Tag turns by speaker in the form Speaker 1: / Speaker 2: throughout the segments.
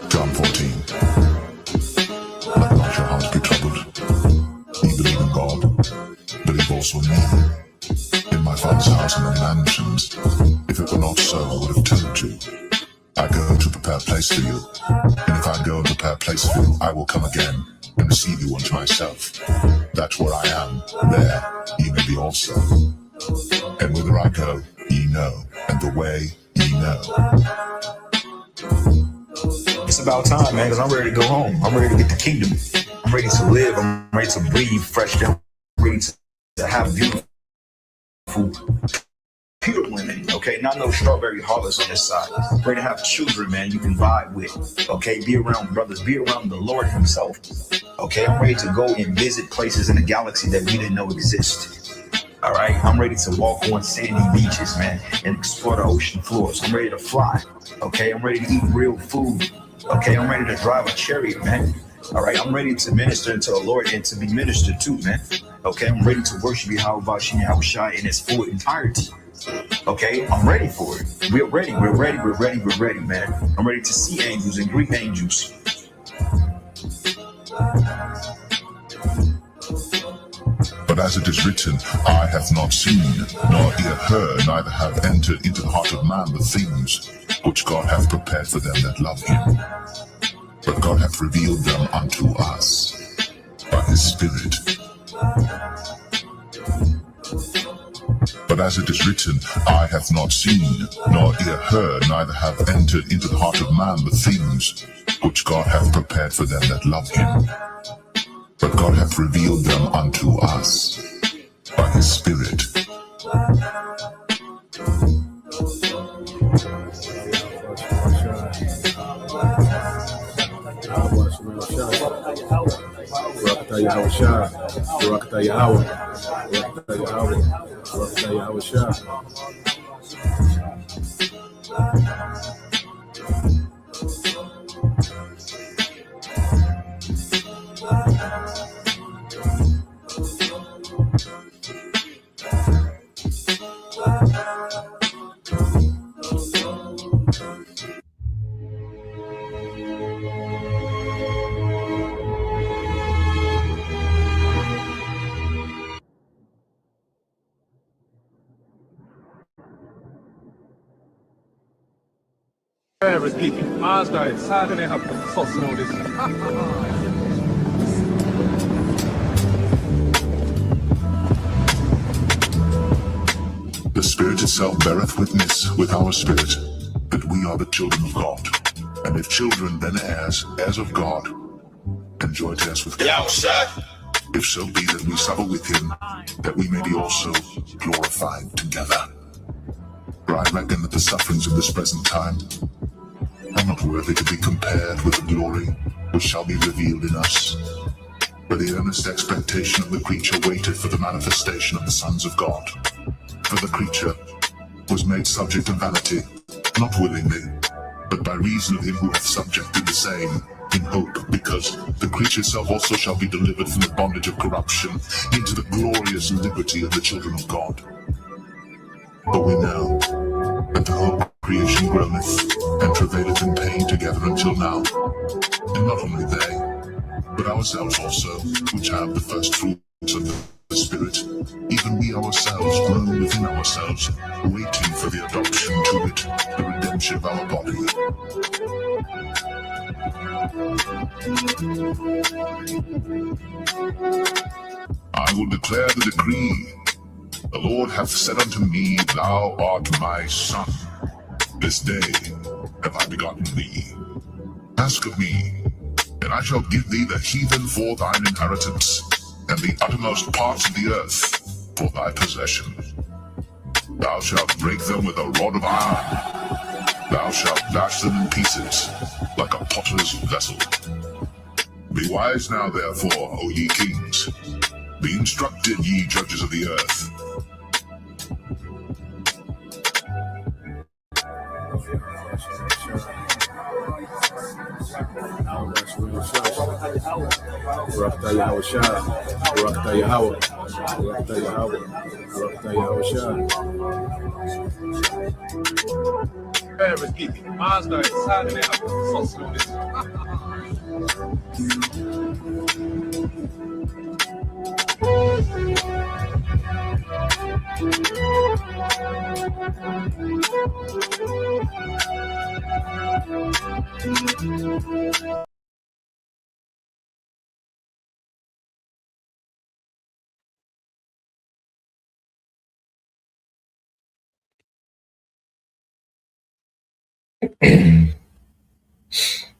Speaker 1: John 14. Let not your hearts be troubled. Ye believe in God, believe also in me. In my Father's house are many mansions. If it were not so, I would have told you. I go to prepare a place for you. And if I go and prepare a place for you, I will come again and receive you unto myself, that where I am, there ye may be also. And whither I go, ye know, and the way ye know.
Speaker 2: It's about time, man, because I'm ready to go home. I'm ready to get the kingdom. I'm ready to live. I'm ready to breathe fresh air. I'm ready to have beautiful pure women, okay? Not no strawberry harlots on this side. I'm ready to have children, man, you can vibe with, okay? Be around brothers. Be around the Lord himself, okay? I'm ready to go and visit places in the galaxy that we didn't know exist. All right, I'm ready to walk on sandy beaches, man, and explore the ocean floors. I'm ready to fly, okay? I'm ready to eat real food, okay? I'm ready to drive a chariot, man. All right, I'm ready to minister to the Lord and to be ministered to, man. Okay, I'm ready to worship Yahushua in its full entirety. Okay, I'm ready for it. We're ready, man. I'm ready to see angels and greet angels.
Speaker 1: But as it is written, eye hath not seen, nor ear heard, neither have entered into the heart of man the things which God hath prepared for them that love him. But God hath revealed them unto us by his Spirit. But as it is written, eye hath not seen, nor ear heard, neither have entered into the heart of man the things which God hath prepared for them that love him. But God hath revealed them unto us by his Spirit. The Spirit itself beareth witness with our spirit that we are the children of God. And if children, then heirs, heirs of God, and joint heirs with God. If so be that we suffer with him, that we may be also glorified together. For I reckon that the sufferings of this present time are not worthy to be compared with the glory which shall be revealed in us. For the earnest expectation of the creature waited for the manifestation of the sons of God. For the creature was made subject to vanity, not willingly, but by reason of him who hath subjected the same, in hope, because the creature itself also shall be delivered from the bondage of corruption into the glorious liberty of the children of God. For we know that the whole creation groaneth and travaileth in pain together until now. And not only they, but ourselves also, which have the first fruits of the Spirit, even we ourselves groan within ourselves, waiting for the adoption to it, the redemption of our body. I will declare the decree. The Lord hath said unto me, Thou art my son. This day have I begotten thee. Ask of me, and I shall give thee the heathen for thine inheritance, and the uttermost parts of the earth for thy possession. Thou shalt break them with a rod of iron. Thou shalt dash them in pieces like a potter's vessel. Be wise now, therefore, O ye kings. Be instructed, ye judges of the earth.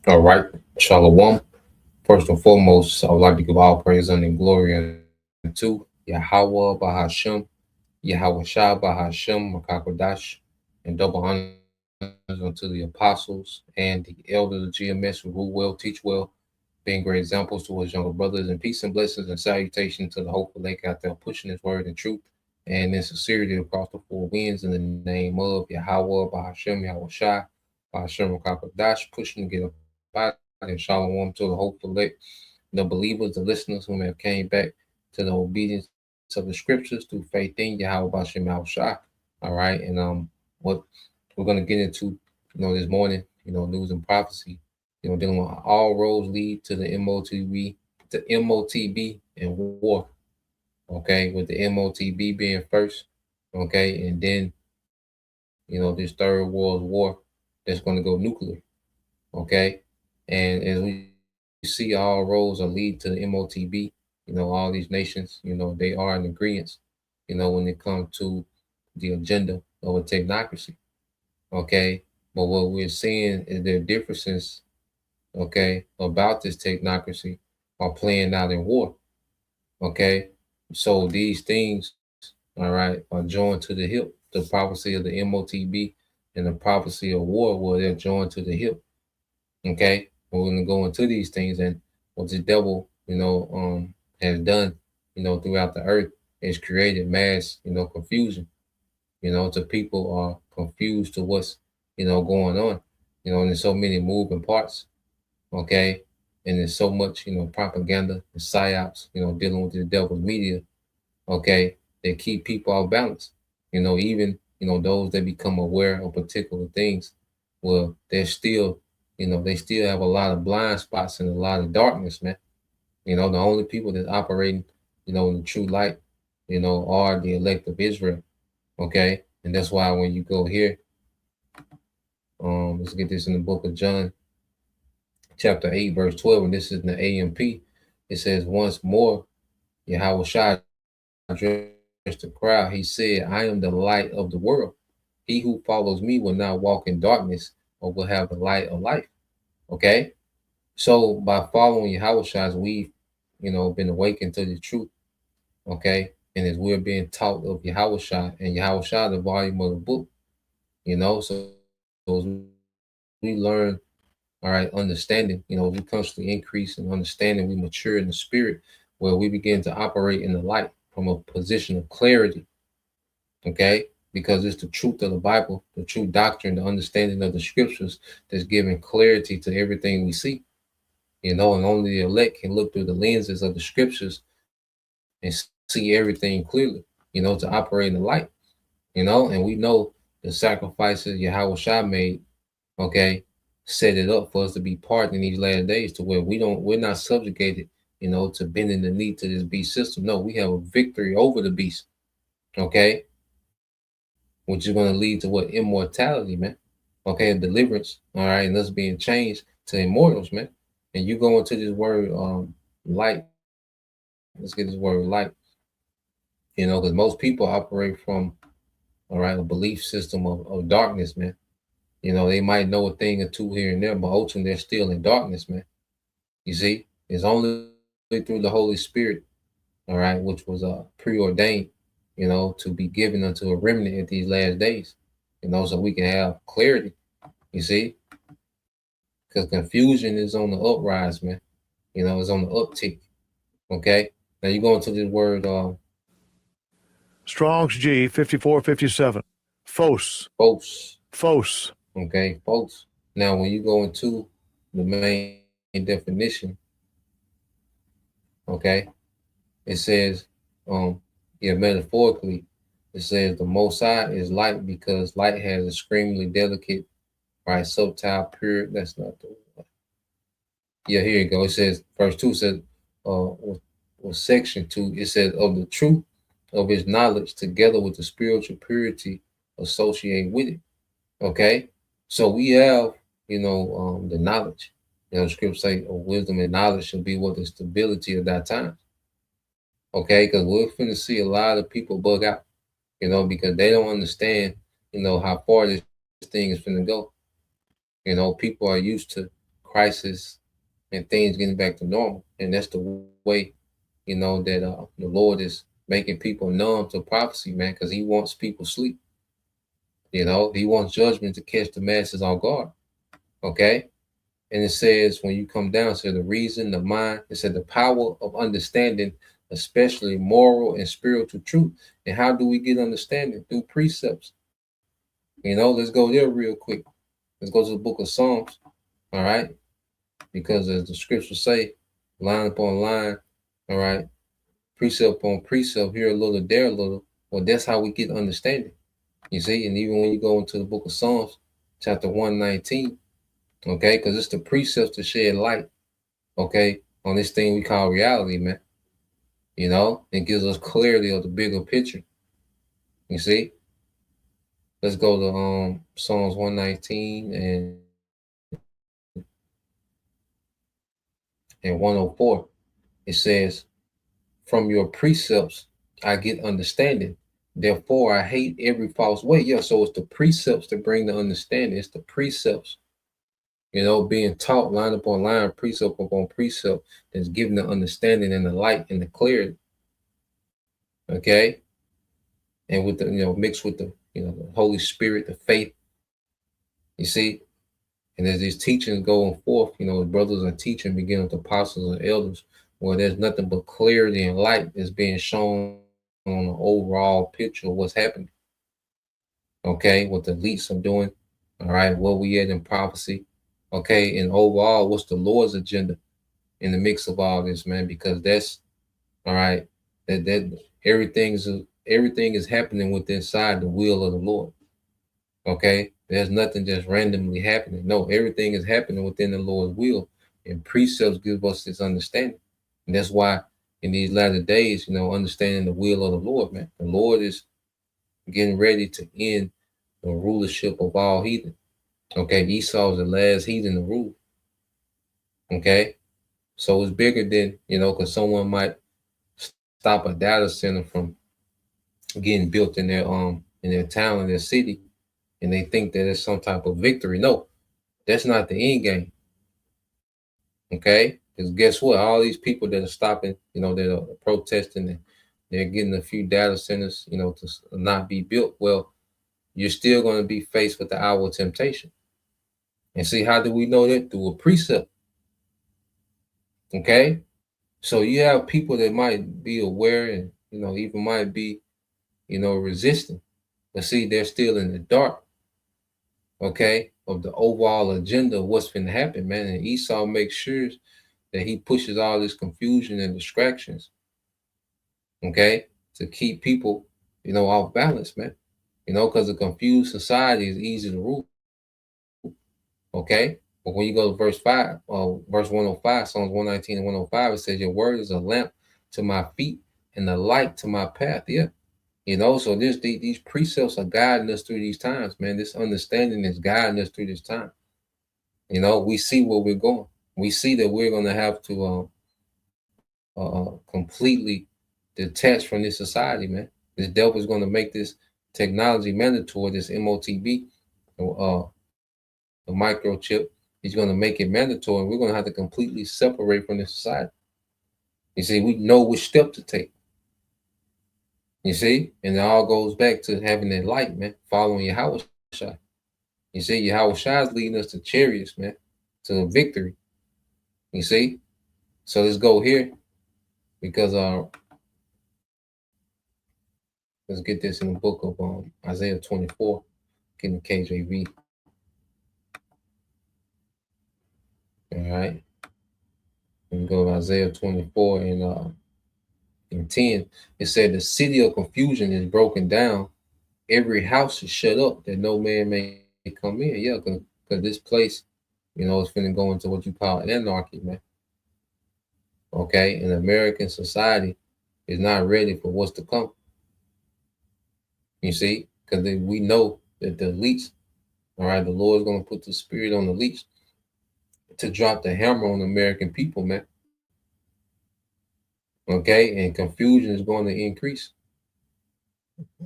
Speaker 3: All right, Shalom. First and foremost, I would like to give all praise and glory unto Yahweh Bahasham, Yahweh Shah Bahasham, Makakodash, and double honors unto the apostles and the elders of GMS who rule well, teach well, being great examples to us younger brothers, and peace and blessings and salutation to the hopeful lake out there pushing his word and truth and in sincerity across the four winds in the name of Yahweh Bahasham, Yahweh Shah, Bahasham Makakodash, pushing to get up out and shalom to the hopeful lake, the believers, the listeners who may have came back to the obedience of the scriptures through faith in Yahweh Bashem Yahushua. All right, and what we're gonna get into, this morning, news and prophecy, dealing with all roads lead to the M.O.T.B, the M.O.T.B and war. Okay, with the M.O.T.B being first. Okay, and then this third world war that's gonna go nuclear. Okay, and as we see, all roads are lead to the M.O.T.B. All these nations, they are in agreement, when it comes to the agenda of a technocracy. Okay, but what we're seeing is their differences, okay, about this technocracy are playing out in war. Okay, so these things, all right, are joined to the hip. The prophecy of the M.O.T.B and the prophecy of war, where they're joined to the hip. Okay, we're gonna go into these things and what the devil, has done, throughout the earth is created mass, confusion. To people are confused to what's, going on. And there's so many moving parts. Okay, and there's so much, propaganda and psyops, dealing with the devil's media. Okay, that keep people off balance. Even those that become aware of particular things, well, they're still, they still have a lot of blind spots and a lot of darkness, man. The only people that's operating, in the true light, are the elect of Israel. Okay, and that's why when you go here, let's get this in the book of John, chapter 8, verse 12, and this is in the AMP. It says, once more, Yahweh Shai addressed the crowd. He said, I am the light of the world. He who follows me will not walk in darkness, but will have the light of life. Okay? So by following Yahweh Shai, we've, been awakened to the truth. Okay? And as we're being taught of Yahweh Shai, and Yahweh Shai, the volume of the book, so as we learn, all right, understanding, we constantly increase in understanding, we mature in the spirit, where we begin to operate in the light from a position of clarity. Okay, because it's the truth of the Bible, the true doctrine, the understanding of the scriptures that's giving clarity to everything we see. And only the elect can look through the lenses of the scriptures and see everything clearly, to operate in the light. And we know the sacrifices Yahweh Shai made, okay, set it up for us to be part in these last days, to where we're not subjugated, to bending the knee to this beast system. No, we have a victory over the beast. Okay, which is going to lead to what? Immortality, man. Okay, deliverance. All right, and us being changed to immortals, man. And you go into this word, light. Let's get this word light. Because most people operate from, all right, a belief system of darkness, man. They might know a thing or two here and there, but ultimately they're still in darkness, man. You see, it's only through the Holy Spirit, all right, which was preordained, to be given unto a remnant at these last days, so we can have clarity. You see, because confusion is on the uprise, man. It's on the uptick. Okay, Now you go into this word
Speaker 4: Strong's G 5457. Phos.
Speaker 3: phos.
Speaker 4: Phos.
Speaker 3: Okay, phos. Now when you go into the main definition, okay, it says, metaphorically, it says the Most High is light because light has extremely delicate, right, subtile, pure. That's not the one. Yeah, here you go. It says, verse 2 says, section 2, it says, of the truth of his knowledge together with the spiritual purity associated with it. Okay, so we have, the knowledge. The scripture say, wisdom and knowledge shall be what the stability of that time. Okay, because we're finna see a lot of people bug out, because they don't understand, how far this thing is finna go. People are used to crisis and things getting back to normal, and that's the way, that the Lord is making people numb to prophecy, man, because He wants people sleep. He wants judgment to catch the masses on guard. Okay, and it says when you come down to the reason, the mind, it said the power of understanding, especially moral and spiritual truth. And how do we get understanding? Through precepts. Let's go there real quick. Let's go to the book of Psalms. All right, because as the scriptures say, line upon line, all right, precept upon precept, here a little, there a little. Well, that's how we get understanding. You see, and even when you go into the book of Psalms, chapter 119, okay, because it's the precepts to shed light, okay, on this thing we call reality, man. It gives us clarity of the bigger picture. You see? Let's go to Psalms 119 and 104. It says, from your precepts I get understanding. Therefore I hate every false way. Yeah, so it's the precepts that bring the understanding. It's the precepts, being taught line upon line, precept upon precept, that's giving the understanding and the light and the clarity. Okay? And with the, mixed with the, the Holy Spirit, the faith. You see? And as these teachings going forth, the brothers are teaching, beginning with apostles and elders, where there's nothing but clarity and light is being shown on the overall picture of what's happening. Okay, what the elites are doing. All right, where we at in prophecy. Okay, and overall, what's the Lord's agenda in the mix of all this, man? Because that's all right. That everything is happening within inside the will of the Lord. Okay, there's nothing just randomly happening. No, everything is happening within the Lord's will, and precepts give us this understanding. And that's why in these latter days, understanding the will of the Lord, man. The Lord is getting ready to end the rulership of all heathen. Okay, Esau's the last heathen to rule. Okay, so it's bigger than, because someone might stop a data center from getting built in their town, in their city, and they think that it's some type of victory. No, that's not the end game. Okay, because guess what? All these people that are stopping, that are protesting, and they're getting a few data centers, to not be built. Well, you're still going to be faced with the hour of temptation. And see, how do we know that? Through a precept. Okay, so you have people that might be aware and even might be resisting, but see, they're still in the dark. Okay, of the overall agenda of what's going to happen, man. And Esau makes sure that he pushes all this confusion and distractions, okay, to keep people, off balance, man. Because a confused society is easy to rule. Okay, but when you go to verse 5, verse 105, Psalms 119 and 105, it says, your word is a lamp to my feet and a light to my path. Yeah. So these precepts are guiding us through these times, man. This understanding is guiding us through this time. We see where we're going. We see that we're going to have to completely detach from this society, man. This devil is going to make this technology mandatory, this M.O.T.B, the microchip. He's going to make it mandatory, and we're going to have to completely separate from this society. You see, we know which step to take. You see, and it all goes back to having that light, man, following Yahweh Shai. You see, Yahweh Shai is leading us to chariots, man, to victory. You see, so let's go here. because let's get this in the book of Isaiah 24, getting KJV. All right, and go to Isaiah 24 and 10. It said the city of confusion is broken down, every house is shut up that no man may come in. Yeah, because this place, is finna go into what you call anarchy, man. Okay, and American society is not ready for what's to come. You see, because we know that the elites, all right, the Lord is going to put the spirit on the elites to drop the hammer on the American people, man. Okay, and confusion is going to increase.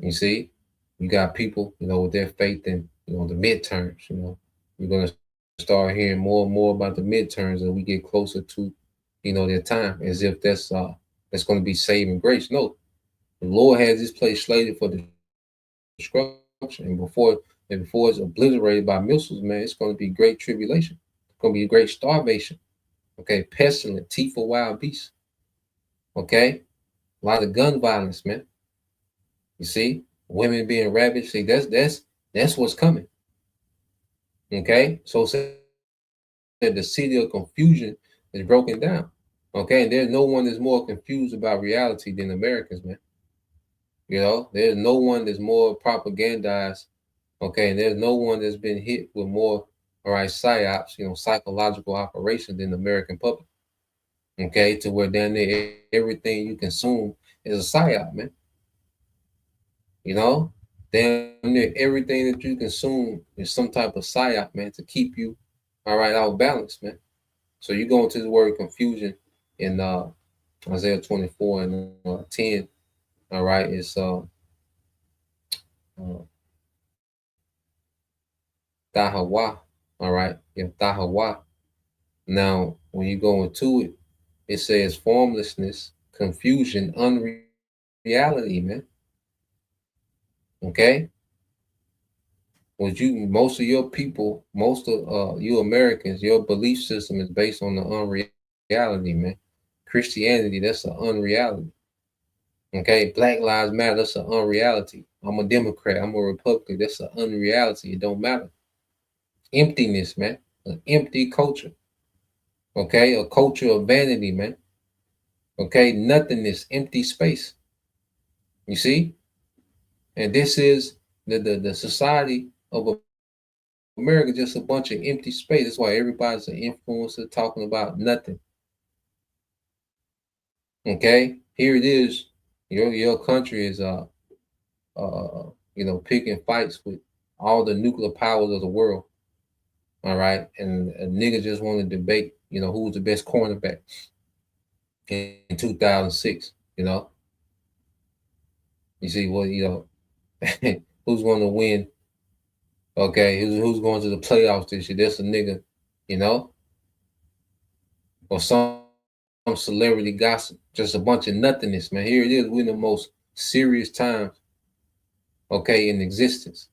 Speaker 3: You see, you got people, with their faith in, the midterms. You're going to start hearing more and more about the midterms as we get closer to, their time, as if that's going to be saving grace. No, the Lord has this place slated for destruction, and before it's obliterated by missiles, man, it's going to be great tribulation. It's going to be great starvation. Okay, pestilence, teeth of wild beasts. Okay, a lot of gun violence, man. You see, women being ravaged. See, that's what's coming. Okay, so said the city of confusion is broken down. Okay, and there's no one that's more confused about reality than Americans, man. There's no one that's more propagandized. Okay, and there's no one that's been hit with more, all right, psyops, psychological operation than the American public. Okay, to where down there everything you consume is a psyop, man. Damn near everything that you consume is some type of psyop, man, to keep you, all right, out balance, man. So you go into the word confusion in Isaiah 24 and 10, all right, it's Tahawa, all right, Tahawa. Now, when you go into it, it says formlessness, confusion, unreality, man. Okay? Most of your people, most of you Americans, your belief system is based on the unreality, man. Christianity, that's an unreality. Okay? Black Lives Matter, that's an unreality. I'm a Democrat, I'm a Republican, that's an unreality. It don't matter. Emptiness, man. An empty culture. Okay? A culture of vanity, man. Okay? Nothingness, empty space. You see? And this is the society of America, just a bunch of empty space. That's why everybody's an influencer talking about nothing. Okay, here it is. Your country is picking fights with all the nuclear powers of the world. All right, and a nigga just want to debate, who was the best cornerback in 2006. You see what who's going to win? Okay, who's going to the playoffs this year? That's a nigga, or some celebrity gossip, just a bunch of nothingness, man. Here it is. We're in the most serious times, okay, in existence.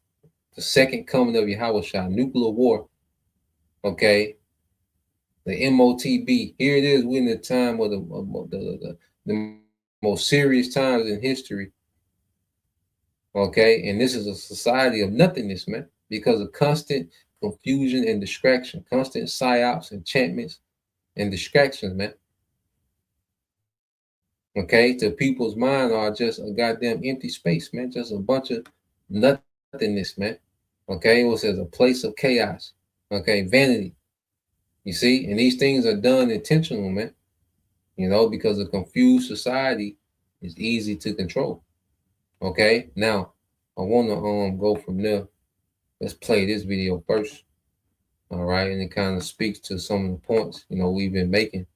Speaker 3: The second coming of Yahweh, nuclear war, okay. The M.O.T.B. Here it is. We're in the time of the most serious times in history, okay. And this is a society of nothingness, man, because of constant confusion and distraction, constant psyops, enchantments, and distractions, man. Okay, to people's mind are just a goddamn empty space, man. Just a bunch of nothingness, man. Okay, it was as a place of chaos. Okay, vanity. You see, and these things are done intentional, man. Because a confused society is easy to control. Okay, now I want to go from there. Let's play this video first. All right, and it kind of speaks to some of the points we've been making.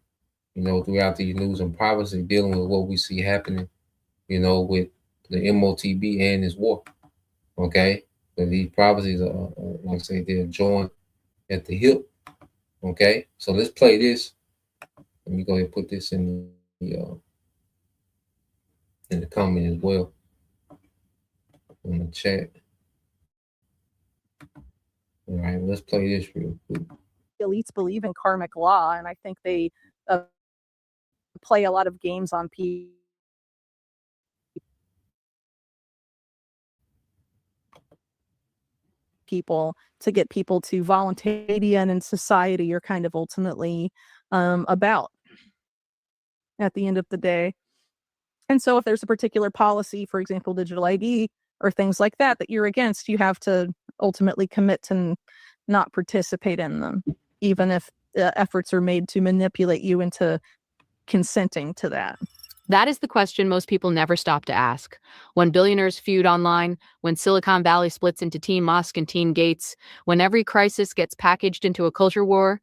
Speaker 3: Throughout these news and prophecy, dealing with what we see happening, with the M.O.T.B. and this war. Okay, but these prophecies are, like I say, they're joined at the hip. Okay, so let's play this. Let me go ahead and put this in the comment as well in the chat. All right, let's play this real quick.
Speaker 5: Elites believe in karmic law, and I think they play a lot of games on people to get people to volunteer, and society you're kind of ultimately about at the end of the day. And so if there's a particular policy, for example, digital ID or things like that, that you're against, you have to ultimately commit to not participate in them, even if efforts are made to manipulate you into consenting to that.
Speaker 6: That is the question most people never stop to ask. When billionaires feud online, when Silicon Valley splits into Team Musk and Team Gates, when every crisis gets packaged into a culture war,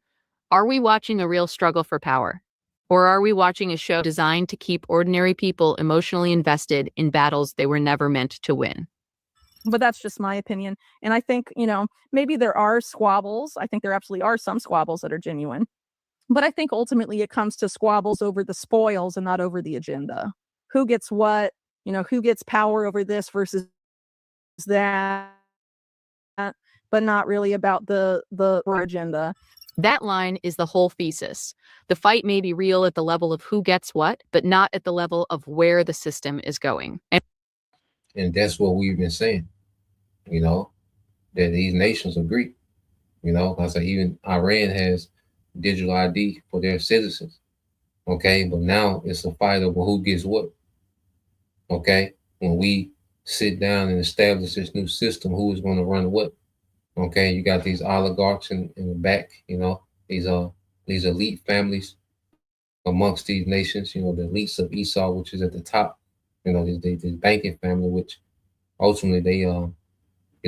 Speaker 6: are we watching a real struggle for power? Or are we watching a show designed to keep ordinary people emotionally invested in battles they were never meant to win?
Speaker 5: But that's just my opinion. And I think, maybe there are squabbles. I think there absolutely are some squabbles that are genuine. But I think ultimately it comes to squabbles over the spoils and not over the agenda. Who gets what, who gets power over this versus that, but not really about the agenda.
Speaker 6: That line is the whole thesis. The fight may be real at the level of who gets what, but not at the level of where the system is going.
Speaker 3: And that's what we've been saying, that these nations agree, because even Iran has digital ID for their citizens. Okay, but now it's a fight over who gets what. Okay, when we sit down and establish this new system, who is going to run what? Okay, you got these oligarchs in the back, these elite families amongst these nations, the elites of Esau, which is at the top, this banking family, which ultimately they the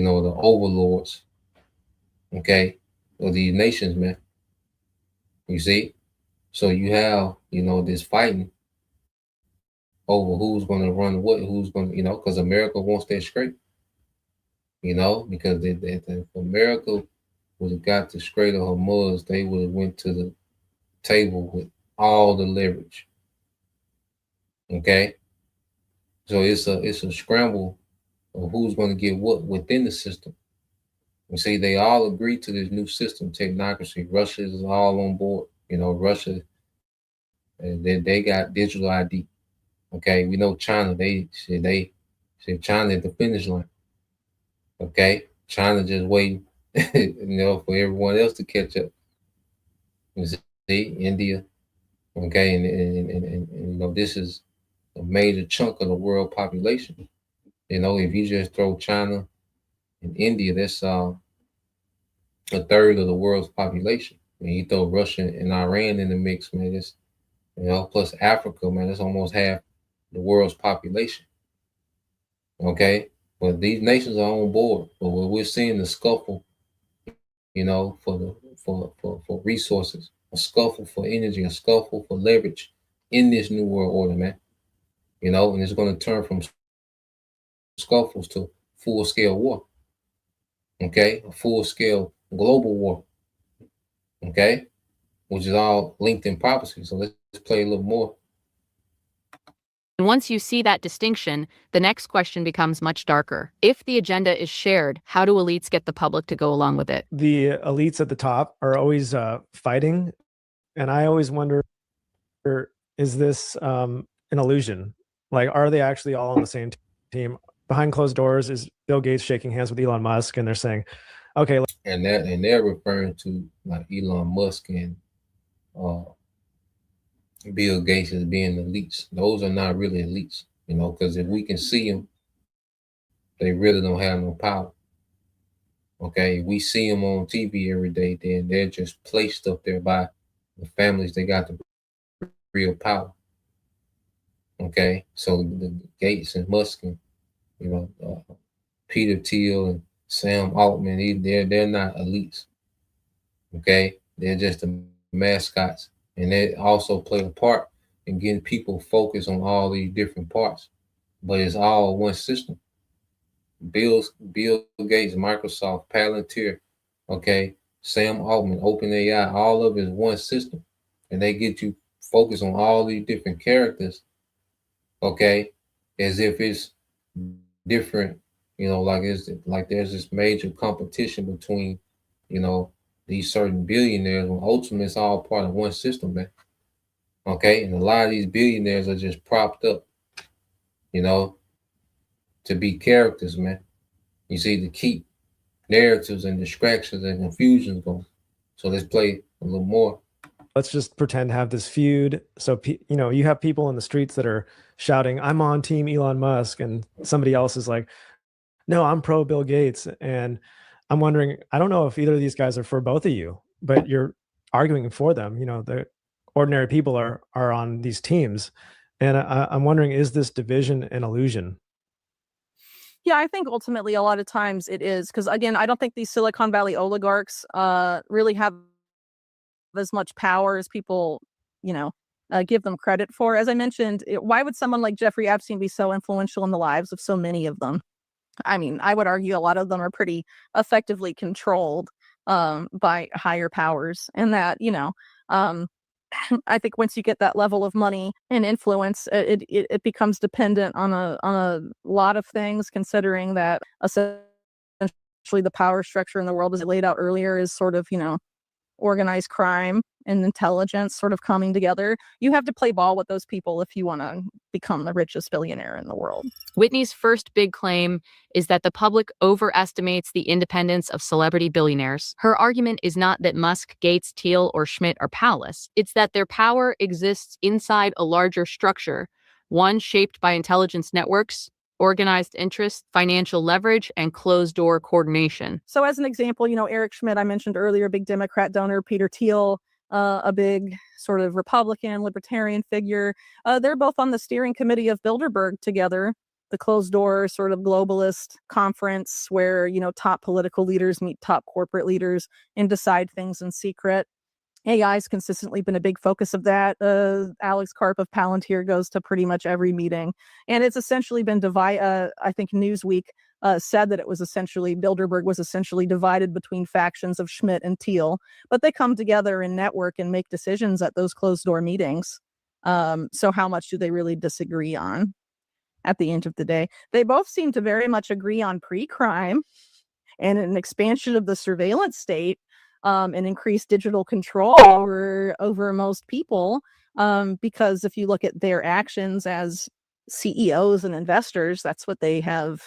Speaker 3: overlords, okay, of these nations, man. You see? So you have, this fighting over who's going to run what, who's going to, because America wants that straight, because if America would have got the Strait of Hormuz, they would have went to the table with all the leverage. Okay? So it's a scramble of who's going to get what within the system. You see, they all agree to this new system, technocracy. Russia is all on board. Russia, they got digital ID. Okay, we know China. They said China at the finish line. Okay, China just waiting, for everyone else to catch up. You see, India. Okay, and this is a major chunk of the world population. If you just throw China and India, that's a third of the world's population. When you throw Russia and Iran in the mix, man, it's plus Africa, man, that's almost half the world's population. Okay, but these nations are on board. But what we're seeing the scuffle, for resources, a scuffle for energy, a scuffle for leverage in this new world order, man. And it's going to turn from scuffles to full scale war. Okay, a full scale global war. Okay, which is all linked in prophecy. So let's play a little more.
Speaker 6: And once you see that distinction, the next question becomes much darker. If the agenda is shared, how do elites get the public to go along with it?
Speaker 7: The elites at the top are always fighting. And I always wonder, is this an illusion? Like, are they actually all on the same team? Behind closed doors, is Bill Gates shaking hands with Elon Musk and they're saying, okay.
Speaker 3: And they're referring to like Elon Musk and Bill Gates as being elites. Those are not really elites, because if we can see them, they really don't have no power. Okay, if we see them on TV every day, then they're just placed up there by the families that got the real power. Okay, so the Gates and Musk and Peter Thiel and Sam Altman, they're not elites. Okay, they're just the mascots. And they also play a part in getting people focused on all these different parts. But it's all one system. Bill Gates, Microsoft, Palantir, okay, Sam Altman, OpenAI, all of it is one system. And they get you focused on all these different characters, okay, as if it's different, like there's this major competition between, these certain billionaires, when ultimately it's all part of one system, man. Okay, and a lot of these billionaires are just propped up, you know, to be characters, man. You see, to keep narratives and distractions and confusions going. So let's play a little more.
Speaker 7: Let's just pretend to have this feud. So, you have people in the streets that are shouting, I'm on team Elon Musk. And somebody else is like, no, I'm pro Bill Gates. And I'm wondering, I don't know if either of these guys are for both of you, but you're arguing for them. The ordinary people are on these teams. And I'm wondering, is this division an illusion?
Speaker 5: Yeah, I think ultimately a lot of times it is because again, I don't think these Silicon Valley oligarchs really have as much power as people, you know, give them credit for. As I mentioned, why would someone like Jeffrey Epstein be so influential in the lives of so many of them? I mean, I would argue a lot of them are pretty effectively controlled by higher powers, and that um, I think once you get that level of money and influence, it becomes dependent on a lot of things. Considering that essentially the power structure in the world, as I laid out earlier, is sort of organized crime and intelligence sort of coming together. You have to play ball with those people if you want to become the richest billionaire in the world.
Speaker 6: Whitney's first big claim is that the public overestimates the independence of celebrity billionaires. Her argument is not that Musk, Gates, Thiel, or Schmidt are powerless. It's that their power exists inside a larger structure, one shaped by intelligence networks, organized interest, financial leverage, and closed-door coordination.
Speaker 5: So as an example, Eric Schmidt, I mentioned earlier, a big Democrat donor, Peter Thiel, a big sort of Republican, libertarian figure. They're both on the steering committee of Bilderberg together, the closed door sort of globalist conference where, top political leaders meet top corporate leaders and decide things in secret. AI has consistently been a big focus of that. Alex Karp of Palantir goes to pretty much every meeting, and it's essentially been divided. I think Newsweek said that it was essentially Bilderberg was essentially divided between factions of Schmidt and Thiel, but they come together and network and make decisions at those closed door meetings. So how much do they really disagree on? At the end of the day, they both seem to very much agree on pre-crime and an expansion of the surveillance state, and increased digital control over most people. Because if you look at their actions as CEOs and investors, that's what they have,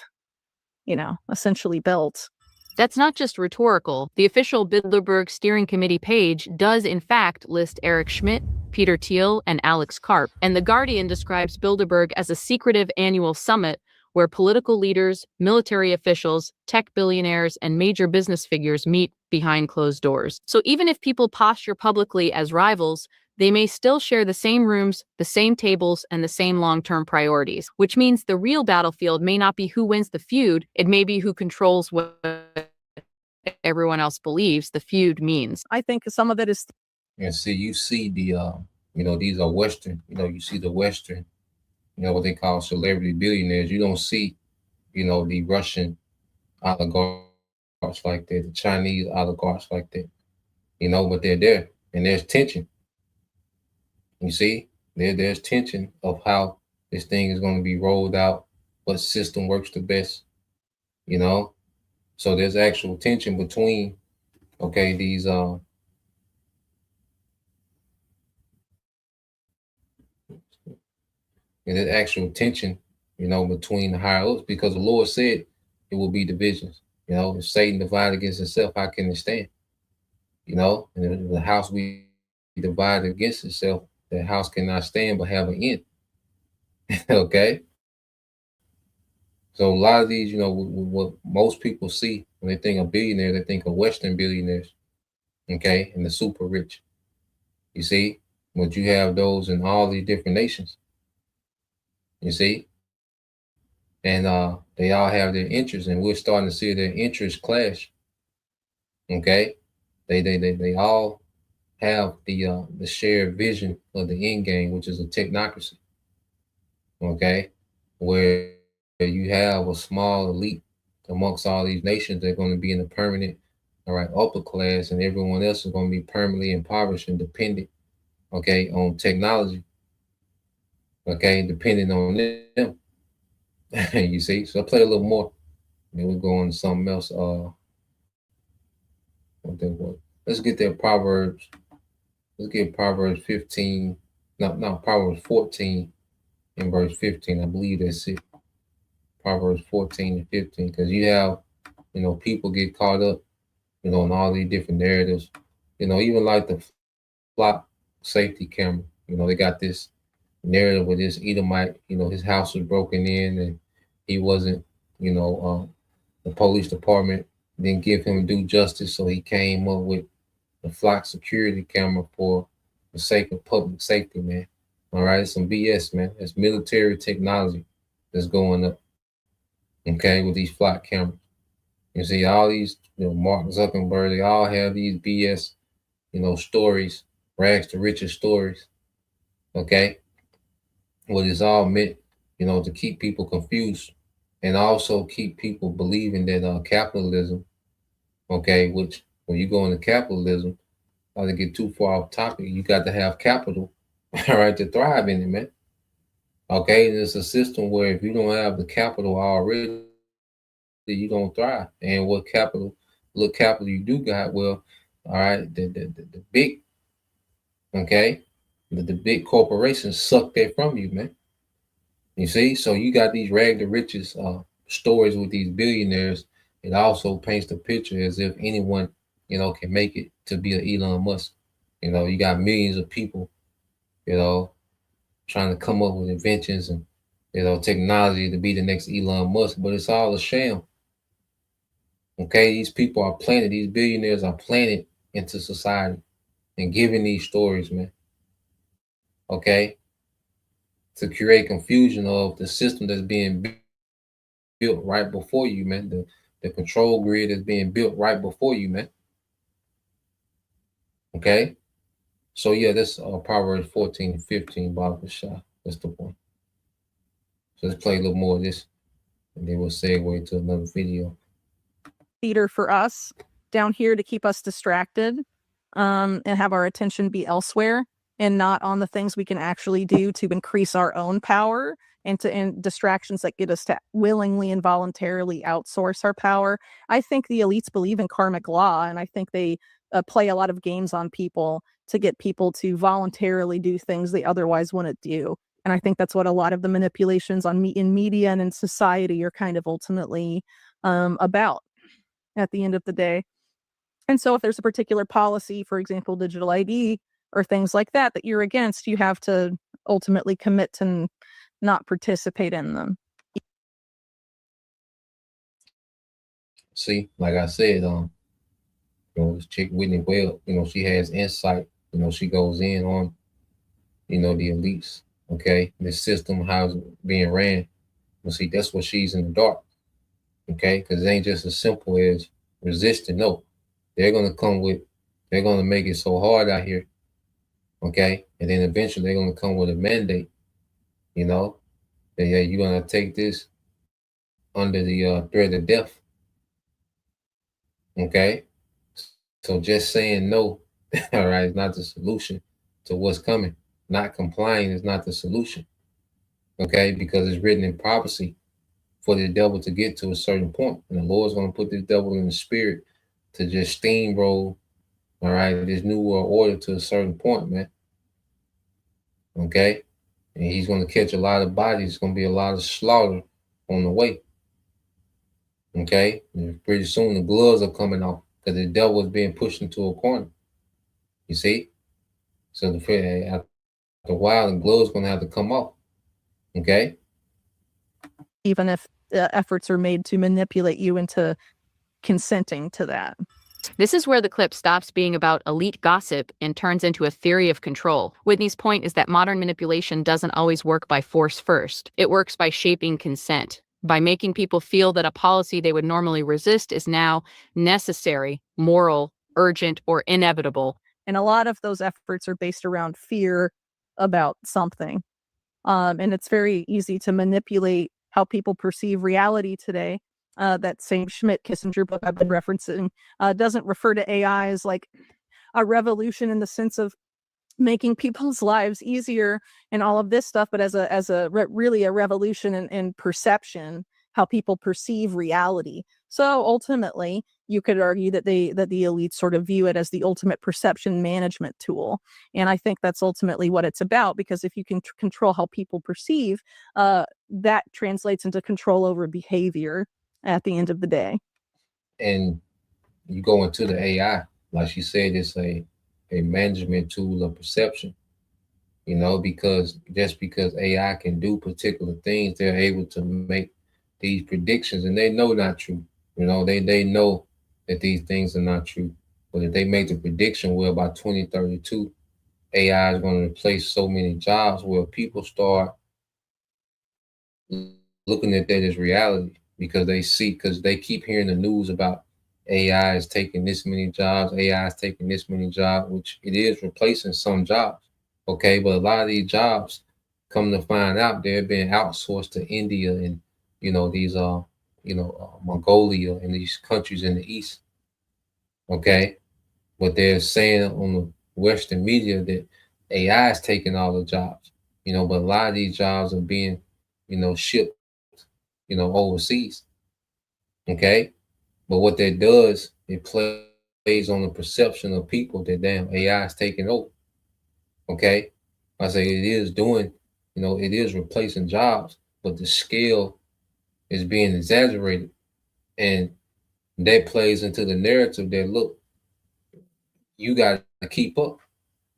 Speaker 5: essentially built.
Speaker 6: That's not just rhetorical. The official Bilderberg Steering Committee page does, in fact, list Eric Schmidt, Peter Thiel, and Alex Karp. And The Guardian describes Bilderberg as a secretive annual summit where political leaders, military officials, tech billionaires, and major business figures meet behind closed doors. So even if people posture publicly as rivals, they may still share the same rooms, the same tables, and the same long-term priorities, which means the real battlefield may not be who wins the feud, it may be who controls what everyone else believes the feud means.
Speaker 5: I think some of it is.
Speaker 3: And see, you see the, these are Western, you see the Western, what they call celebrity billionaires. You don't see, the Russian oligarchs like that, the Chinese oligarchs like that, but they're there and there's tension. You see, there's tension of how this thing is going to be rolled out, what system works the best, So there's actual tension between, these there's actual tension, between the higher ups because the Lord said it will be divisions. If Satan divided against himself, how can it stand? And if the house be divided against itself, the house cannot stand but have an end. Okay. So a lot of these, what most people see when they think of billionaires, they think of Western billionaires, okay, and the super rich. You see, but you have those in all these different nations. You see, and they all have their interests, and we're starting to see their interests clash. Okay, they all have the shared vision of the end game, which is a technocracy. Okay, where you have a small elite amongst all these nations. They're going to be in a permanent, upper class, and everyone else is going to be permanently impoverished and dependent, on technology, depending on them. You see, so I play a little more, then we'll go on to something else. Let's get that Proverbs. Let's get Proverbs 15, no, Proverbs 14 and verse 15. I believe that's it. Proverbs 14 and 15. Because you have, people get caught up, in all these different narratives. Even like the flock safety camera. They got this narrative with this Edomite, his house was broken in and he wasn't, the police department didn't give him due justice. So he came up with the flock security camera for the sake of public safety, man. All right, it's some BS, man. It's military technology that's going up, okay, with these flock cameras. You see, all these, Mark Zuckerberg, they all have these BS, stories, rags to riches stories, okay? What is all meant, to keep people confused and also keep people believing that capitalism, okay, which when you go into capitalism, not to get too far off topic, you got to have capital, all right, to thrive in it, man. Okay, and it's a system where if you don't have the capital already, you don't thrive. And what capital you do got, well, all right, the big, okay, the big corporations suck that from you, man. You see, so you got these rag to riches stories with these billionaires. It also paints the picture as if anyone, can make it to be an Elon Musk. You got millions of people, trying to come up with inventions and, technology to be the next Elon Musk, but it's all a sham. Okay, these people are planted, these billionaires are planted into society and giving these stories, man. Okay, to create confusion of the system that's being built right before you, man. The control grid is being built right before you, man. Okay, so yeah, that's Proverbs 14 and 15, Bob Shah. That's the point. So let's play a little more of this, and then we'll segue to another video.
Speaker 5: Theater for us down here to keep us distracted and have our attention be elsewhere and not on the things we can actually do to increase our own power and distractions that get us to willingly and voluntarily outsource our power. I think the elites believe in karmic law, and I think they play a lot of games on people to get people to voluntarily do things they otherwise wouldn't do. And I think that's what a lot of the manipulations in media and in society are kind of ultimately about at the end of the day. And so if there's a particular policy, for example, digital ID or things like that, that you're against, you have to ultimately commit to not participate in them.
Speaker 3: See, like I said, this chick Whitney Webb, she has insight. She goes in on, the elites, okay, this system, how it's being ran. But see, that's what she's in the dark, okay, because it ain't just as simple as resisting. No, they're gonna make it so hard out here, okay, and then eventually they're gonna come with a mandate, that yeah, you're gonna take this under the threat of death, okay. So just saying no, all right, is not the solution to what's coming. Not complying is not the solution, okay, because it's written in prophecy for the devil to get to a certain point, and the Lord's going to put this devil in the spirit to just steamroll, all right, this new world order to a certain point, man. Okay, and he's going to catch a lot of bodies. It's going to be a lot of slaughter on the way. Okay, and pretty soon the gloves are coming off because the devil is being pushed into a corner. You see, so after a while, the gloves going to have to come off. Okay,
Speaker 5: even if efforts are made to manipulate you into consenting to that.
Speaker 6: This is where the clip stops being about elite gossip and turns into a theory of control. Whitney's point is that modern manipulation doesn't always work by force first. It works by shaping consent, by making people feel that a policy they would normally resist is now necessary, moral, urgent, or inevitable.
Speaker 5: And a lot of those efforts are based around fear about something. And it's very easy to manipulate how people perceive reality today. That same Schmidt-Kissinger book I've been referencing doesn't refer to AI as like a revolution in the sense of making people's lives easier and all of this stuff, but as really a revolution in perception, how people perceive reality. So ultimately, you could argue that the elites sort of view it as the ultimate perception management tool. And I think that's ultimately what it's about, because if you can control how people perceive, that translates into control over behavior at the end of the day.
Speaker 3: And you go into the AI, like she said, it's a management tool of perception. Because just because AI can do particular things, they're able to make these predictions, and they know not true. They know that these things are not true. But if they make the prediction, well, by 2032, AI is going to replace so many jobs, where people start looking at that as reality, because they keep hearing the news about AI is taking this many jobs, AI is taking this many jobs, which it is replacing some jobs. Okay, but a lot of these jobs, come to find out, they're being outsourced to India and these Mongolia and these countries in the east. Okay, but they're saying on the Western media that AI is taking all the jobs. But a lot of these jobs are being shipped overseas. Okay, but what that does, it plays on the perception of people that damn AI is taking over. Okay, I say it is doing, it is replacing jobs, but the scale is being exaggerated, and that plays into the narrative that, look, you got to keep up.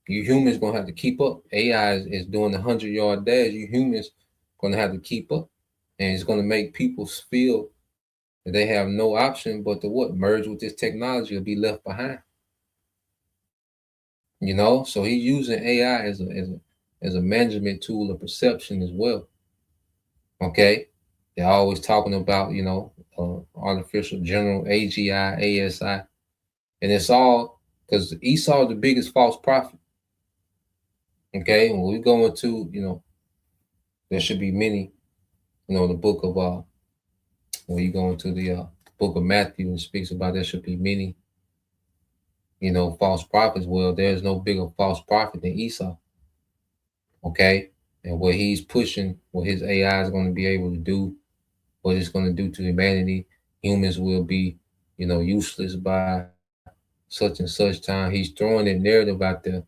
Speaker 3: You humans gonna have to keep up. AI is doing the 100-yard dash. You humans gonna have to keep up, and it's gonna make people feel that they have no option but to what, merge with this technology or be left behind. So he's using AI as a management tool of perception as well. Okay, they're always talking about artificial general AGI, ASI, and it's all because Esau is the biggest false prophet. Okay, when we go into there should be many, the book of when you go into the book of Matthew and speaks about there should be many false prophets. Well, there's no bigger false prophet than Esau. Okay, and what he's pushing, what his AI is going to be able to do, what it's going to do to humanity, humans will be useless by such and such time. He's throwing that narrative out there,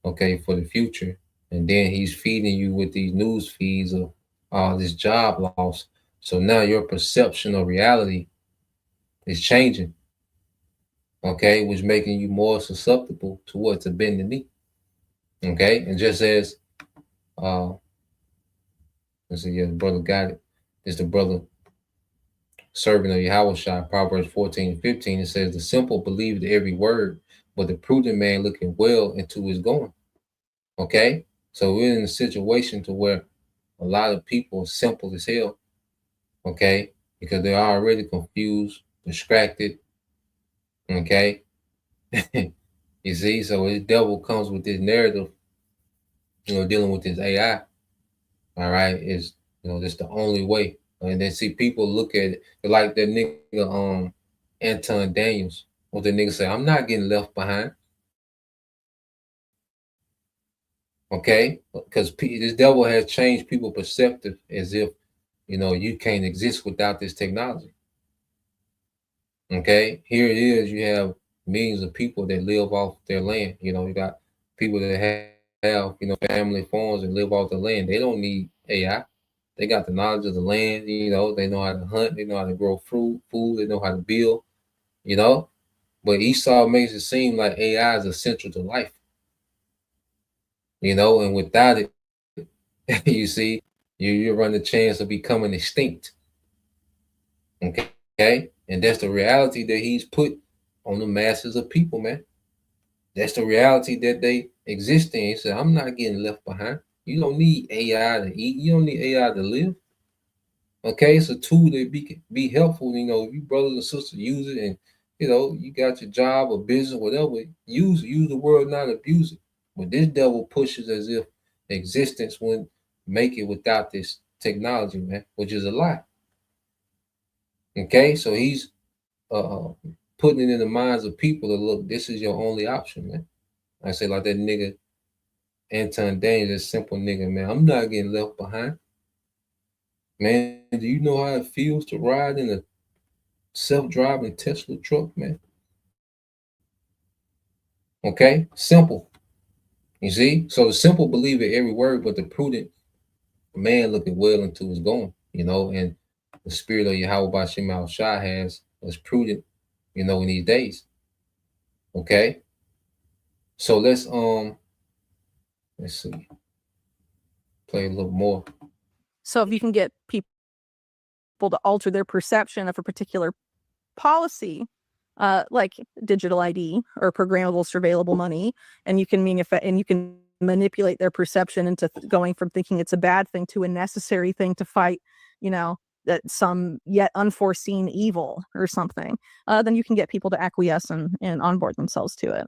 Speaker 3: okay, for the future, and then he's feeding you with these news feeds of this job loss. So now your perception of reality is changing, okay, which making you more susceptible to what, to bend the knee. Okay, and just as let's see, yeah, the brother got it. It's the brother servant of Yahweh, Proverbs 14:15. It says, the simple believe every word, but the prudent man looking well into his going. Okay, so we're in a situation to where a lot of people are simple as hell. Okay, because they're already confused, distracted. Okay, you see, so the devil comes with this narrative, dealing with this AI. All right, is that's the only way. And then see people look at it like that nigga Anton Daniels. What the nigga say? I'm not getting left behind. Okay, because this devil has changed people's perspective as if you can't exist without this technology. Okay, here it is. You have millions of people that live off their land. You got people that have family farms and live off the land. They don't need AI. They got the knowledge of the land. They know how to hunt. They know how to grow food. They know how to build. But Esau makes it seem like AI is essential to life. And without it, you see, you run the chance of becoming extinct. Okay, and that's the reality that he's put on the masses of people, man. That's the reality that they exist in. He said, I'm not getting left behind. You don't need AI to eat. You don't need AI to live. Okay, it's a tool that be helpful. If you brothers and sisters use it, and you got your job or business, whatever, use the word, not abuse it. But this devil pushes as if existence wouldn't make it without this technology, man, which is a lie. Okay, so he's putting it in the minds of people to look, this is your only option, man. I say like that nigga Anton Daniels, that simple nigga, man. I'm not getting left behind. Man, do you know how it feels to ride in self-driving Tesla truck, man. Okay, simple. You see, so the simple believe in every word, but the prudent man looketh well into his going. And the spirit of Yahweh Bashim Shai has us prudent, in these days. Okay, so let's see, play a little more.
Speaker 5: So if you can get people to alter their perception of a particular policy, like digital ID or programmable surveillable money, and you can manipulate their perception into going from thinking it's a bad thing to a necessary thing to fight, that some yet unforeseen evil or something, then you can get people to acquiesce and onboard themselves to it.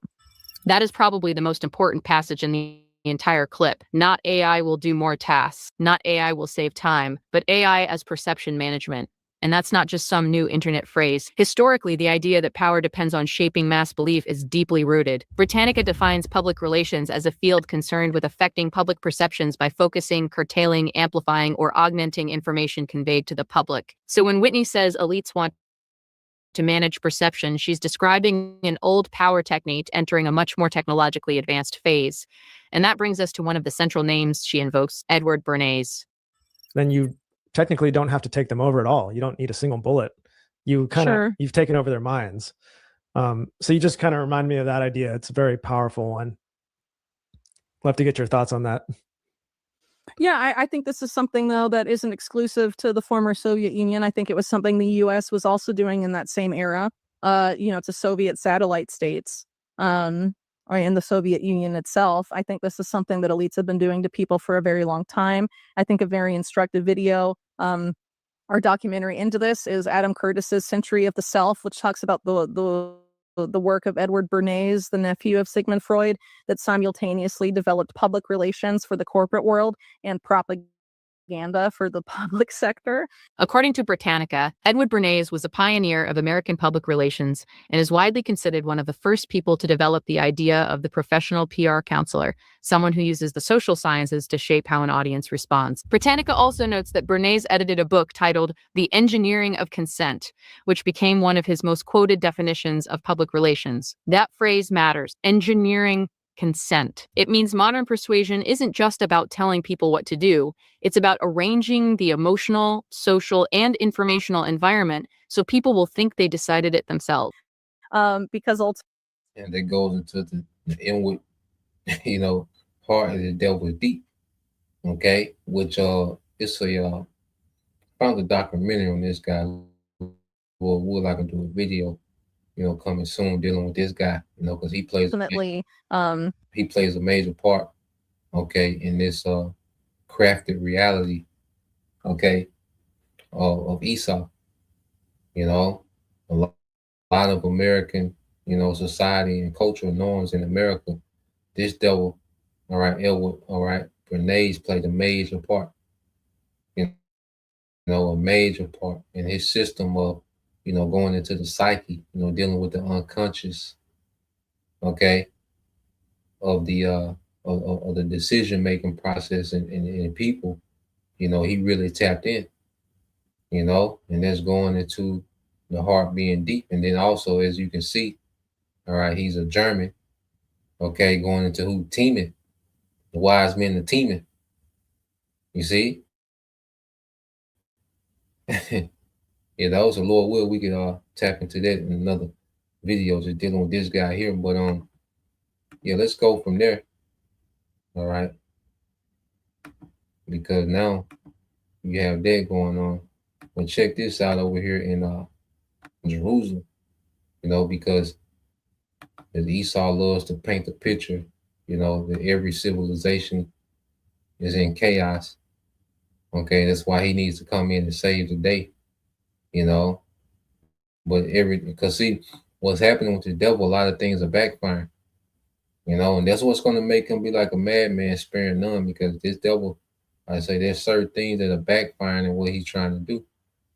Speaker 6: That is probably the most important passage in the entire clip. Not AI will do more tasks, not AI will save time, but AI as perception management. And that's not just some new internet phrase. Historically, the idea that power depends on shaping mass belief is deeply rooted. Britannica defines public relations as a field concerned with affecting public perceptions by focusing, curtailing, amplifying, or augmenting information conveyed to the public. So when Whitney says elites want to manage perception, she's describing an old power technique entering a much more technologically advanced phase. And that brings us to one of the central names she invokes, Edward Bernays.
Speaker 7: Then you technically don't have to take them over at all. You don't need a single bullet. You you've taken over their minds. So you just kind of remind me of that idea. It's a very powerful one. We'll have to get your thoughts on that.
Speaker 5: Yeah, I think this is something, though, that isn't exclusive to the former Soviet Union. I think it was something the U.S. was also doing in that same era, to Soviet satellite states, or in the Soviet Union itself. I think this is something that elites have been doing to people for a very long time. I think a very instructive video, our documentary into this, is Adam Curtis's Century of the Self, which talks about the work of Edward Bernays, the nephew of Sigmund Freud, that simultaneously developed public relations for the corporate world and propaganda for the public sector.
Speaker 6: According to Britannica, Edward Bernays was a pioneer of American public relations and is widely considered one of the first people to develop the idea of the professional PR counselor, someone who uses the social sciences to shape how an audience responds. Britannica also notes that Bernays edited a book titled The Engineering of Consent, which became one of his most quoted definitions of public relations. That phrase matters. Engineering consent. It means modern persuasion isn't just about telling people what to do. It's about arranging the emotional, social, and informational environment so people will think they decided it themselves.
Speaker 5: Because ultimately,
Speaker 3: And that goes into the inward, part of the devil is deep. Okay, which it's a found a documentary on this guy. Well, would like to do a video, coming soon dealing with this guy, because he plays a major part, okay, in this crafted reality, okay, of Esau. A lot of American, society and cultural norms in America. This devil, all right, Edward, all right, Bernays played a major part, a major part in his system of, going into the psyche, dealing with the unconscious, okay, of the of the decision making process in people. He really tapped in, and that's going into the heart being deep. And then also, as you can see, all right, he's a German, okay, going into who? Teaming, the wise men of teaming. You see? Yeah, that was a Lord will. We could tap into that in another video, just dealing with this guy here. But yeah, let's go from there. All right, because now you have that going on. But check this out over here in Jerusalem. Because as Esau loves to paint the picture, that every civilization is in chaos. Okay, that's why he needs to come in and save the day. But because see, what's happening with the devil, a lot of things are backfiring. And that's what's going to make him be like a madman, sparing none, because this devil, I say, there's certain things that are backfiring in what he's trying to do.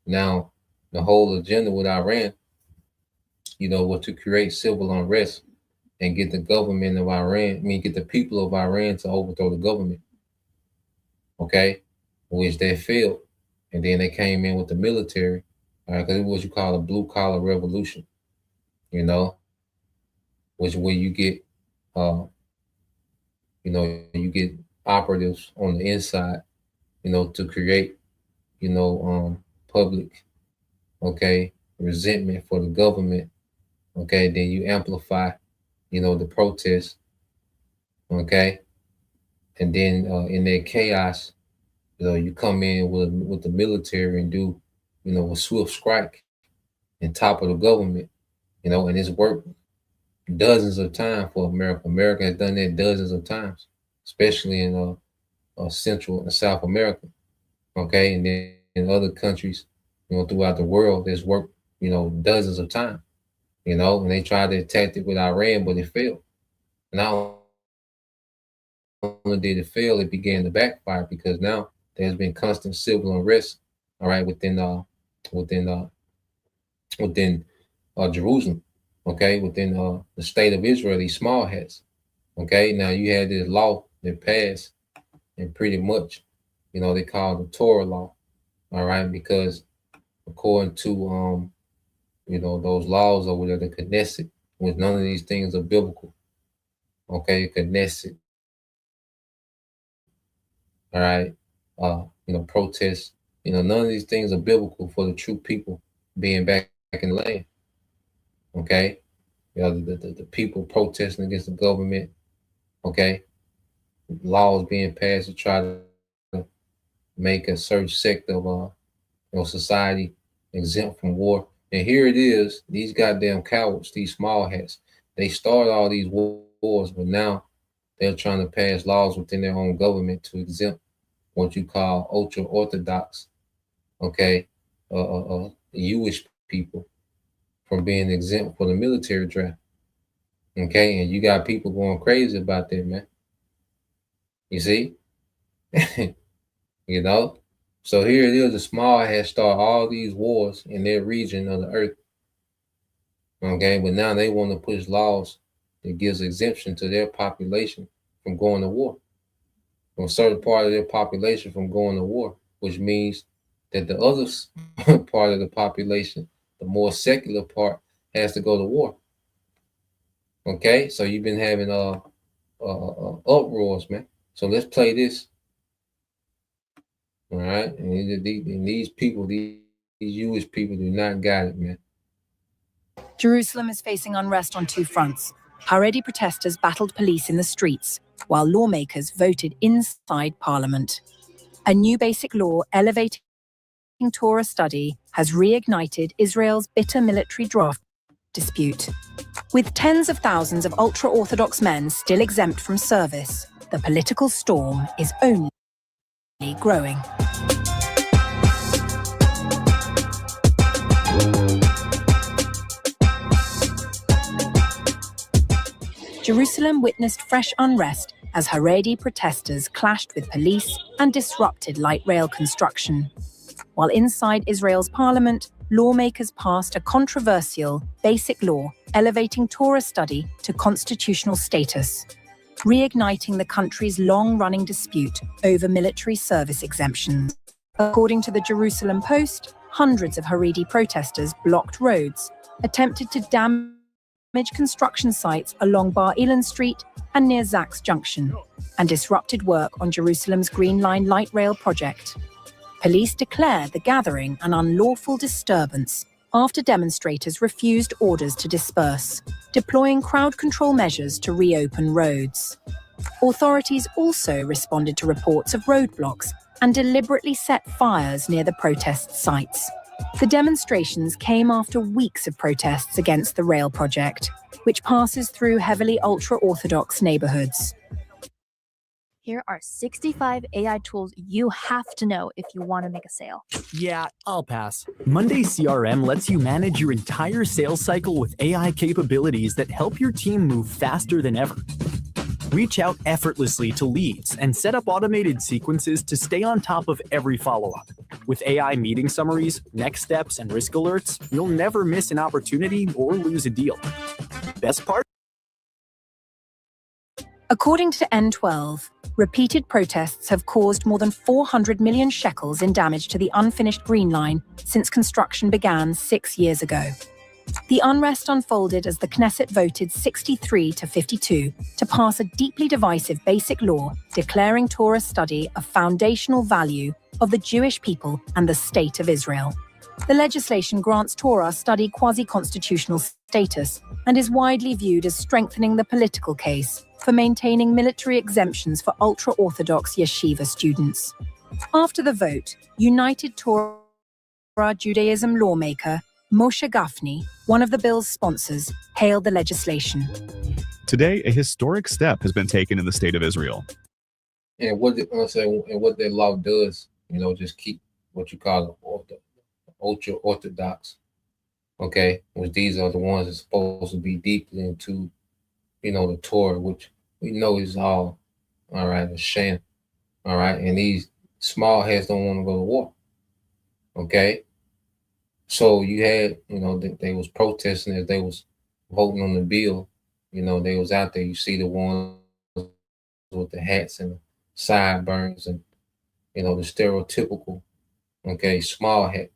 Speaker 3: Now, the whole agenda with Iran, was to create civil unrest and get the government of Iran, get the people of Iran to overthrow the government. Okay, which they failed. And then they came in with the military all right, because it was what you call a blue collar revolution, you know, which where you get, you get operatives on the inside, to create, public, okay, resentment for the government, okay, then you amplify, the protest, okay, and then in that chaos, you come in with the military and do, a swift strike and topple the government, and it's worked dozens of times for America. America has done that dozens of times, especially in Central and South America, okay, and then in other countries, throughout the world, it's worked, dozens of times, and they tried that tactic with Iran, but it failed. Not only did it fail, it began to backfire because now there's been constant civil unrest, all right, within Jerusalem, okay, within the state of Israel, these small hats, okay. Now you had this law that passed, and pretty much, they call it the Torah law, all right, because according to those laws over there, the Knesset, which none of these things are biblical, okay, Knesset, all right, protests, none of these things are biblical for the true people being back in the land, okay. The people protesting against the government, okay, laws being passed to try to make a certain sect of society exempt from war. And here it is, these goddamn cowards, these small hats, they started all these wars, but now they're trying to pass laws within their own government to exempt what you call ultra orthodox, okay, Jewish people from being exempt for the military draft. Okay, and you got people going crazy about that, man. You see? So here it is, the small hats start all these wars in their region of the earth. Okay, but now they want to push laws that gives exemption to their population from going to war. From a certain part of their population from going to war, which means that the other part of the population, the more secular part, has to go to war. Okay, so you've been having uproars, man. So let's play this. All right, and these people, these Jewish people, do not got it, man.
Speaker 8: Jerusalem is facing unrest on two fronts. Haredi protesters battled police in the streets, while lawmakers voted inside parliament. A new basic law elevating Torah study has reignited Israel's bitter military draft dispute. With tens of thousands of ultra-Orthodox men still exempt from service, the political storm is only growing. Jerusalem witnessed fresh unrest as Haredi protesters clashed with police and disrupted light rail construction. While inside Israel's parliament, lawmakers passed a controversial basic law elevating Torah study to constitutional status, reigniting the country's long-running dispute over military service exemptions. According to the Jerusalem Post, hundreds of Haredi protesters blocked roads, attempted to damage construction sites along Bar Ilan Street and near Zaks Junction, and disrupted work on Jerusalem's Green Line light rail project. Police declared the gathering an unlawful disturbance after demonstrators refused orders to disperse, deploying crowd control measures to reopen roads. Authorities also responded to reports of roadblocks and deliberately set fires near the protest sites. The demonstrations came after weeks of protests against the rail project, which passes through heavily ultra-Orthodox neighborhoods.
Speaker 9: Here are 65 AI tools you have to know if you want to make a sale.
Speaker 10: Yeah, I'll pass. Monday CRM lets you manage your entire sales cycle with AI capabilities that help your team move faster than ever. Reach out effortlessly to leads and set up automated sequences to stay on top of every follow-up. With AI meeting summaries, next steps, and risk alerts, you'll never miss an opportunity or lose a deal. Best part?
Speaker 8: According to N12, repeated protests have caused more than 400 million shekels in damage to the unfinished Green Line since construction began 6 years ago. The unrest unfolded as the Knesset voted 63 to 52 to pass a deeply divisive basic law declaring Torah study a foundational value of the Jewish people and the State of Israel. The legislation grants Torah study quasi-constitutional status and is widely viewed as strengthening the political case for maintaining military exemptions for ultra-Orthodox yeshiva students. After the vote, United Torah Judaism lawmaker Moshe Gafni, one of the bill's sponsors, hailed the legislation.
Speaker 11: Today, a historic step has been taken in the state of Israel.
Speaker 3: And what that law does, just keep what you call ultra orthodox, okay, which these are the ones that's supposed to be deeply into, the Torah, which we know is all right, a sham, all right, and these small heads don't want to go to war, okay. So you had, they was protesting as they was voting on the bill. They was out there. You see the ones with the hats and the sideburns and, the stereotypical, okay, small hat.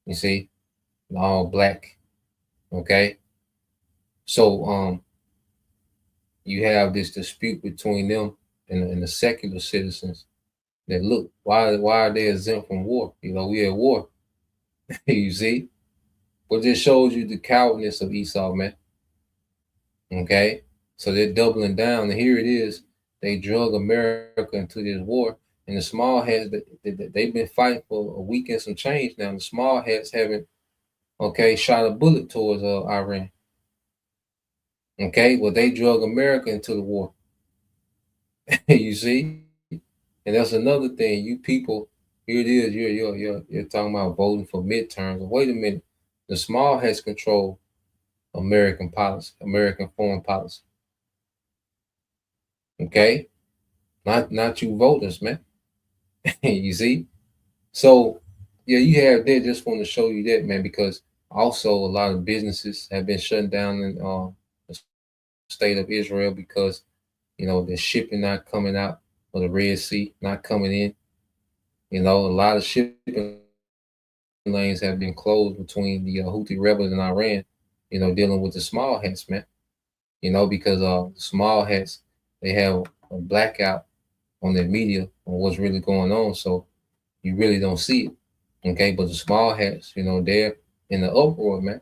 Speaker 3: You see, all black, okay. So you have this dispute between them and the secular citizens that look, why are they exempt from war? We at war. You see, but this shows you the cowardness of Esau, man. Okay, so they're doubling down, and here it is. They drug America into this war, and the small hats they've been fighting for a week and some change now. The small hats haven't, shot a bullet towards Iran. Okay, well they drug America into the war. You see, and that's another thing. You people. Here it is. You're talking about voting for midterms. Wait a minute. The small hats control American policy, American foreign policy. Okay, not you voters, man. You see. So yeah, you have that. Just want to show you that, man, because also a lot of businesses have been shut down in the state of Israel because the shipping not coming out of the Red Sea, not coming in. A lot of shipping lanes have been closed between the Houthi rebels and Iran, dealing with the small hats, man. Because small hats, they have a blackout on their media on what's really going on. So you really don't see it. Okay. But the small hats, they're in the uproar, man.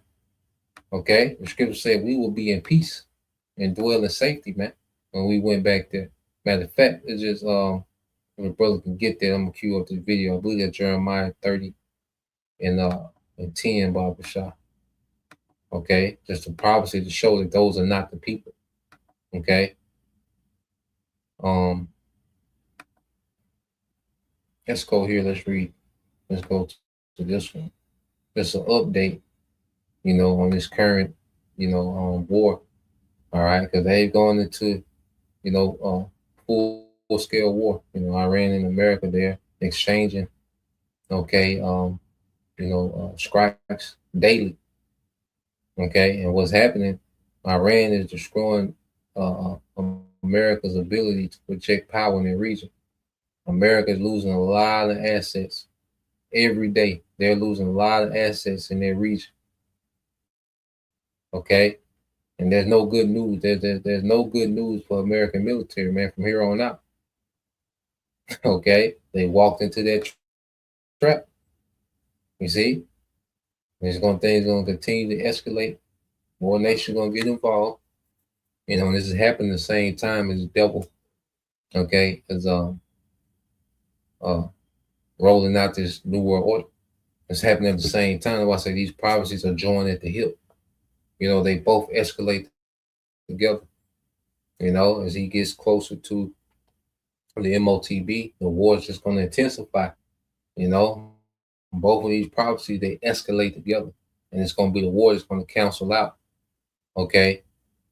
Speaker 3: Okay. The scripture said we will be in peace and dwell in safety, man, when we went back there. Matter of fact, it's just, if a brother can get there, I'm gonna cue up the video. I believe that's Jeremiah 30 and 10, Barbershop. Okay, just a prophecy to show that those are not the people. Okay. Let's go here. Let's read. Let's go to this one. Just an update, on this current, war. All right, because they've gone into, full scale war. Iran and America there exchanging, strikes daily. Okay, and what's happening? Iran is destroying America's ability to project power in the region. America is losing a lot of assets every day. They're losing a lot of assets in their region. Okay, and there's no good news. There's no good news for American military, man, from here on out. Okay, they walked into that trap. You see, things gonna continue to escalate. More nations gonna get involved. And this is happening at the same time as the devil, is rolling out this new world order. It's happening at the same time. That's why I say these prophecies are joined at the hip. They both escalate together. As he gets closer to the M.O.T.B, the war is just going to intensify. Both of these prophecies, they escalate together, and it's going to be the war that's going to cancel out.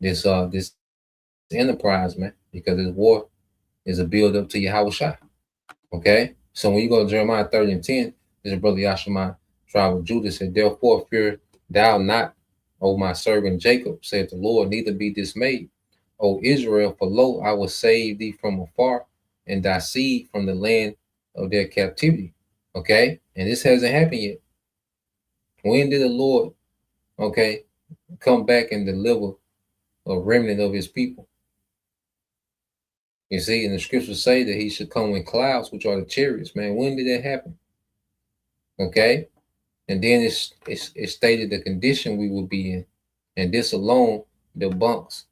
Speaker 3: This enterprise, man, because this war is a build up to Yahushua. Okay, so when you go to Jeremiah 30 and 10, this is brother Yashima, tribe of Judah, said, "Therefore fear thou not, O my servant Jacob, said the Lord, neither be dismayed, O Israel, for lo, I will save thee from afar, and thy seed from the land of their captivity. Okay, and this hasn't happened yet. When did the Lord, okay, come back and deliver a remnant of his people? You see, and the scriptures say that he should come in clouds, which are the chariots, man. When did that happen? Okay, and then it's stated the condition we will be in, and this alone debunks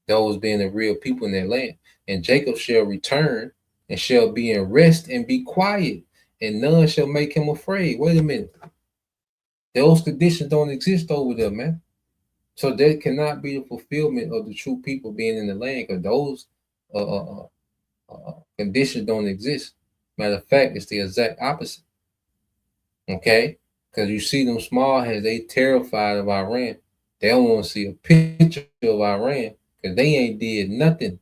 Speaker 3: those being the real people in their land. And Jacob shall return and shall be in rest and be quiet, and none shall make him afraid. Wait a minute. Those conditions don't exist over there, man. So that cannot be the fulfillment of the true people being in the land, because those conditions don't exist. Matter of fact, it's the exact opposite. Okay? Because you see them small heads, they terrified of Iran. They don't want to see a picture of Iran because they ain't did nothing.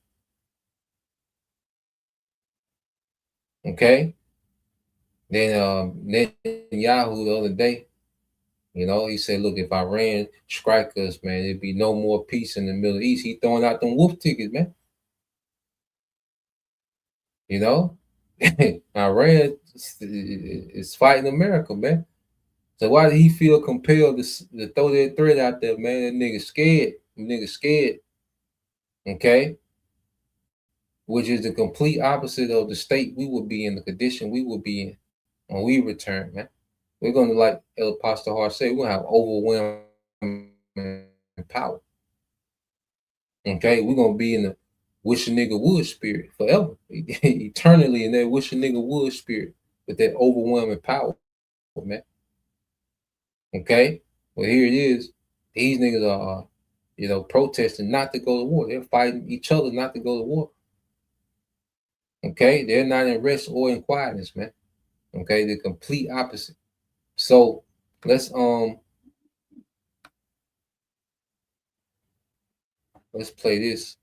Speaker 3: Okay? Then Netanyahu the other day, you know, he said, look, if Iran strike us, man, there'd be no more peace in the Middle East. He throwing out them wolf tickets, man. You know? Iran is fighting America, man. So why did he feel compelled to throw that threat out there, man? That nigga scared. Nigga scared. Okay? Which is the complete opposite of the state we would be in, the condition we would be in when we return, man. We're going to, like El Pastor Hart said, we're going to have overwhelming power. Okay? We're going to be in the wish a nigga would spirit forever. Eternally in that wish a nigga would spirit with that overwhelming power, man. Okay? Well, here it is. These niggas are, you know, protesting not to go to war. They're fighting each other not to go to war. Okay? They're not in rest or in quietness, man. Okay? The complete opposite. So let's play this.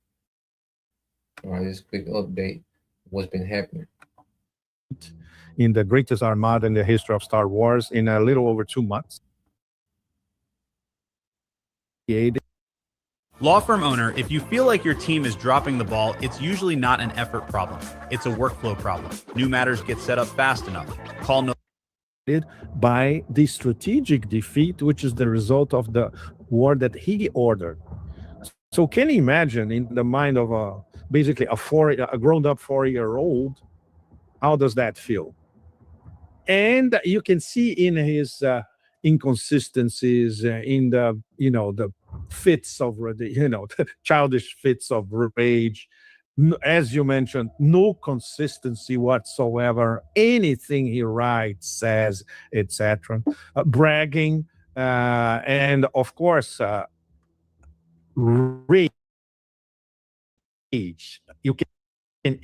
Speaker 3: All right, this quick update. What's been happening
Speaker 12: in the greatest armada in the history of Star Wars in a little over 2 months.
Speaker 13: Law firm owner, if you feel like your team is dropping the ball, it's usually not an effort problem. It's a workflow problem. New matters get set up fast enough. Call no
Speaker 12: by the strategic defeat, which is the result of the war that he ordered. So can you imagine in the mind of basically a grown-up 4-year-old, how does that feel? And you can see in his inconsistencies, in the, you know, the fits of, you know, the childish fits of rage. As you mentioned, no consistency whatsoever. Anything he writes, says, etc. Bragging, and of course, rage. You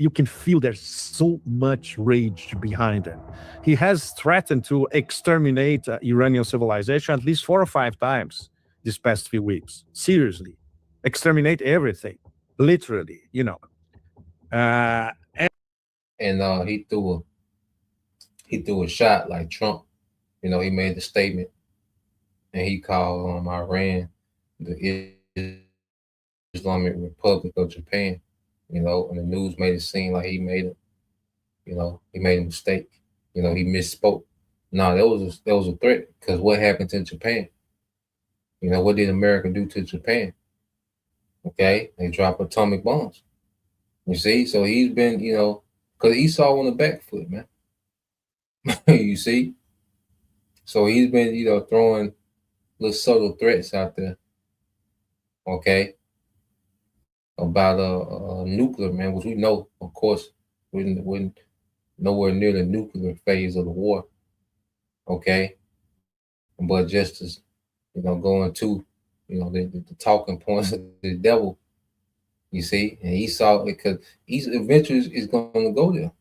Speaker 12: can feel there's so much rage behind it. He has threatened to exterminate Iranian civilization at least 4 or 5 times these past few weeks. Seriously, exterminate everything, literally, you know.
Speaker 3: and he threw a shot like Trump. You know, he made the statement, and he called Iran the Islamic Republic of Japan. You know, and the news made it seem like he made a mistake. You know, he misspoke. No, that was a threat, because what happened to Japan? You know, what did America do to Japan? Okay, they dropped atomic bombs. You see, so he's been, you know, because Esau on the back foot, man. You see, so he's been, you know, throwing little subtle threats out there. Okay, about nuclear, man, which we know, of course, we're nowhere near the nuclear phase of the war. Okay, but just as, you know, going to, you know, the talking points of the devil, you see, and Esau, because eventually is going to go there.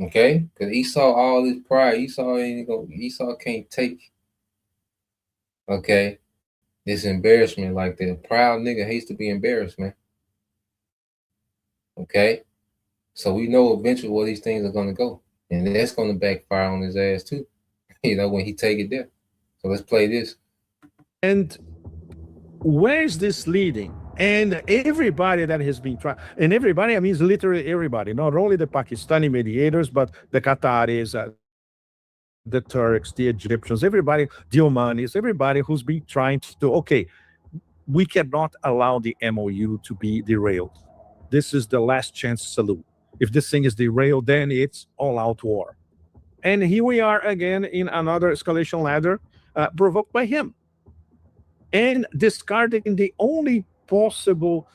Speaker 3: Okay, because Esau, all this pride, Esau can't take, okay, this embarrassment like that. Proud nigga hates to be embarrassed, man. Okay, so we know eventually where these things are going to go, and that's going to backfire on his ass too. You know, when he take it there. So let's play this.
Speaker 12: And where is this leading? And everybody that has been trying, and everybody, I mean, literally everybody, not only the Pakistani mediators, but the Qataris, the Turks, the Egyptians, everybody, the Omanis, everybody who's been trying to, okay, we cannot allow the MOU to be derailed. This is the last chance salute. If this thing is derailed, then it's all out war. And here we are again in another escalation ladder provoked by him. And discarding the only possible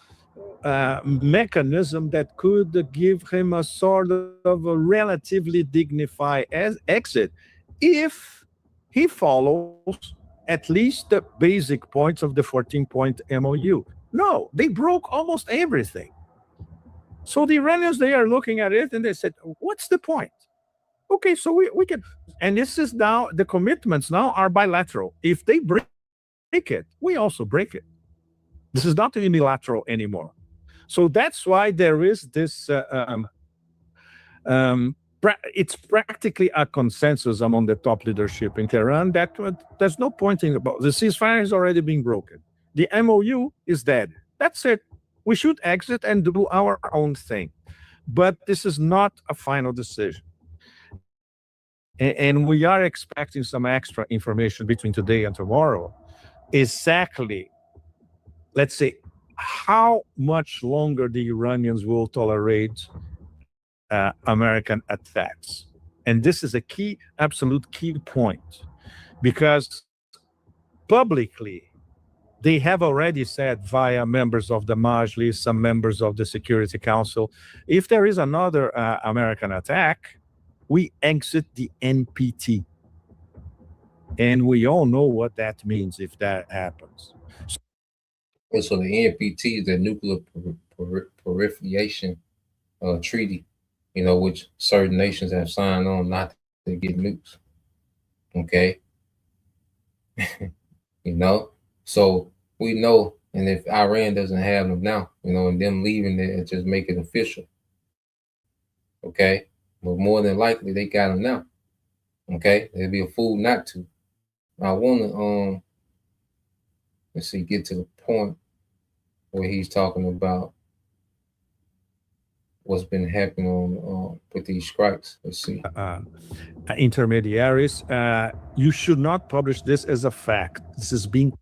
Speaker 12: mechanism that could give him a sort of a relatively dignified exit if he follows at least the basic points of the 14-point MOU. No, they broke almost everything. So the Iranians, they are looking at it and they said, what's the point? Okay, so we can, and this is now, the commitments now are bilateral. If they break it, we also break it. This is not unilateral anymore. So that's why there is this, it's practically a consensus among the top leadership in Tehran that there's no point in about the ceasefire has already been broken. The MOU is dead. That's it. We should exit and do our own thing. But this is not a final decision. And we are expecting some extra information between today and tomorrow. Exactly, let's say, how much longer the Iranians will tolerate American attacks. And this is a key, absolute key point, because publicly, they have already said via members of the Majlis, some members of the Security Council, if there is another American attack, we exit the NPT. And we all know what that means if that happens.
Speaker 3: So the NPT is the Nuclear Proliferation Treaty, which certain nations have signed on not to get nukes. Okay. So we know, and if Iran doesn't have them now, and them leaving it, just make it official. Okay. But more than likely they got them now. Okay. It'd be a fool not to. I want to, let's see, get to the point where he's talking about what's been happening on with these strikes. Let's see.
Speaker 12: Intermediaries, you should not publish this as a fact. This is being,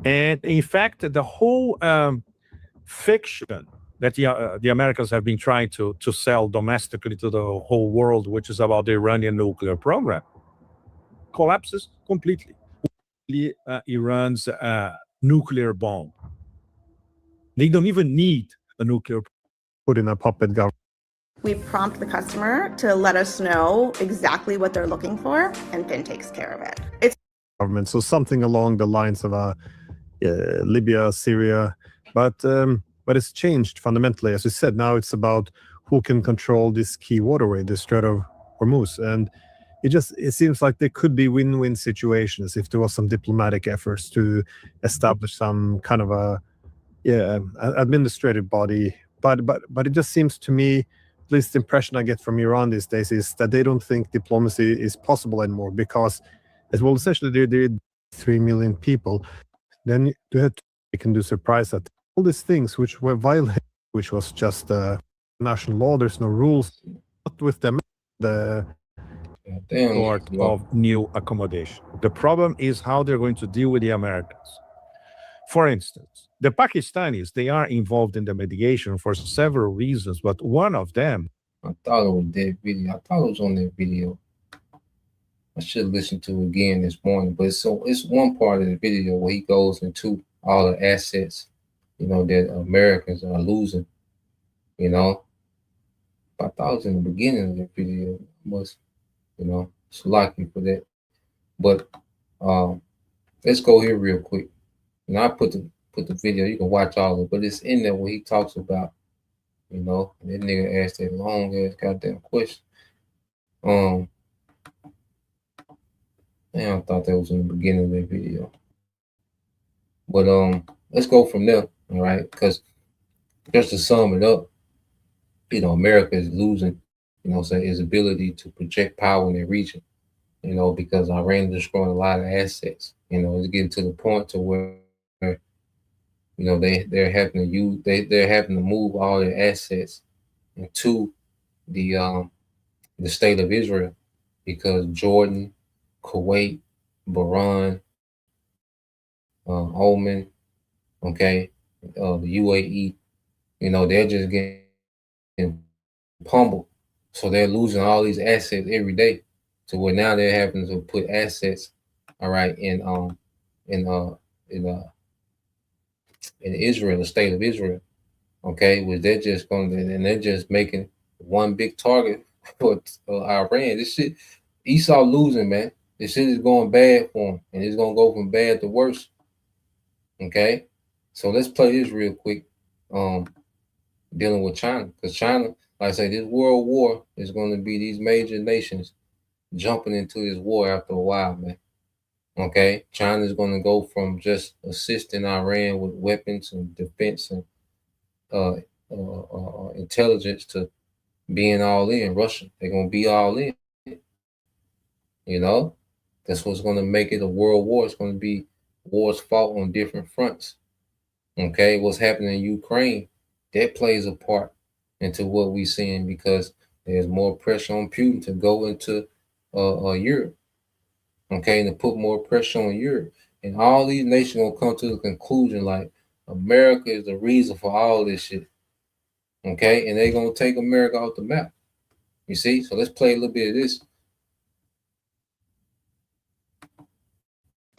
Speaker 12: and in fact, the whole fiction that the Americans have been trying to sell domestically to the whole world, which is about the Iranian nuclear program, collapses completely. Iran's nuclear bomb. They don't even need a nuclear put in a puppet government.
Speaker 14: We prompt the customer to let us know exactly what they're looking for, and PIN takes care of it. It's
Speaker 15: government, so something along the lines of Libya, Syria, but it's changed fundamentally. As you said, now it's about who can control this key waterway, the Strait of Hormuz, and it seems like there could be win-win situations if there was some diplomatic efforts to establish some kind of a administrative body. But it just seems to me, at least the impression I get from Iran these days, is that they don't think diplomacy is possible anymore, because as well, essentially they're 3 million people. Then they can do surprise that all these things which were violated, which was just national law, there's no rules, not with them the sort of new accommodation. The problem is how they're going to deal with the Americans. For instance, the Pakistanis, they are involved in the mediation for several reasons, but one of them...
Speaker 3: I thought it was that video. I thought it was on that video. I should listen to it again this morning, but it's one part of the video where he goes into all the assets, that Americans are losing, But I thought it was in the beginning of the video. It's lucky for that. But let's go here real quick. I put the video, you can watch all of it, but it's in there where he talks about, and that nigga asked that long ass goddamn question. I thought that was in the beginning of the video. But let's go from there, all right? Because just to sum it up, America is losing, its ability to project power in the region, because Iran is destroying a lot of assets. It's getting to the point to where You know, they're having to use they're having to move all their assets into the state of Israel because Jordan, Kuwait, Bahrain, Oman, okay, the UAE, you know, they're just getting pummeled. So they're losing all these assets every day to where now they're having to put assets, all right, in in uh in Israel, the state of Israel, okay, which they're just going to, and they're just making one big target for Iran. This shit, Esau losing, man. This shit is going bad for him, and it's gonna go from bad to worse. Okay, so let's play this real quick. Dealing with China, because China, like I say, this world war is going to be these major nations jumping into this war after a while, man. Okay, China is going to go from just assisting Iran with weapons and defense and uh, intelligence to being all in. Russia, they're going to be all in. You know, that's what's going to make it a world war. It's going to be wars fought on different fronts. Okay, what's happening in Ukraine, that plays a part into what we're seeing because there's more pressure on Putin to go into Europe. Okay, and to put more pressure on Europe, and all these nations gonna come to the conclusion like America is the reason for all this shit. Okay, and they're gonna take America off the map. You see, so let's play a little bit of this.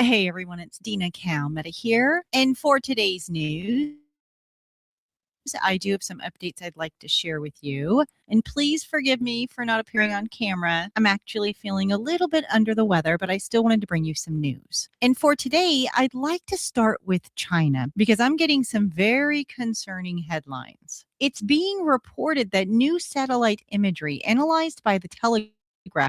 Speaker 16: Hey everyone, it's Dina Calmetta here. And for today's news, I do have some updates I'd like to share with you. And please forgive me for not appearing on camera. I'm actually feeling a little bit under the weather, but I still wanted to bring you some news. And for today, I'd like to start with China because I'm getting some very concerning headlines. It's being reported that new satellite imagery analyzed by the Telegraph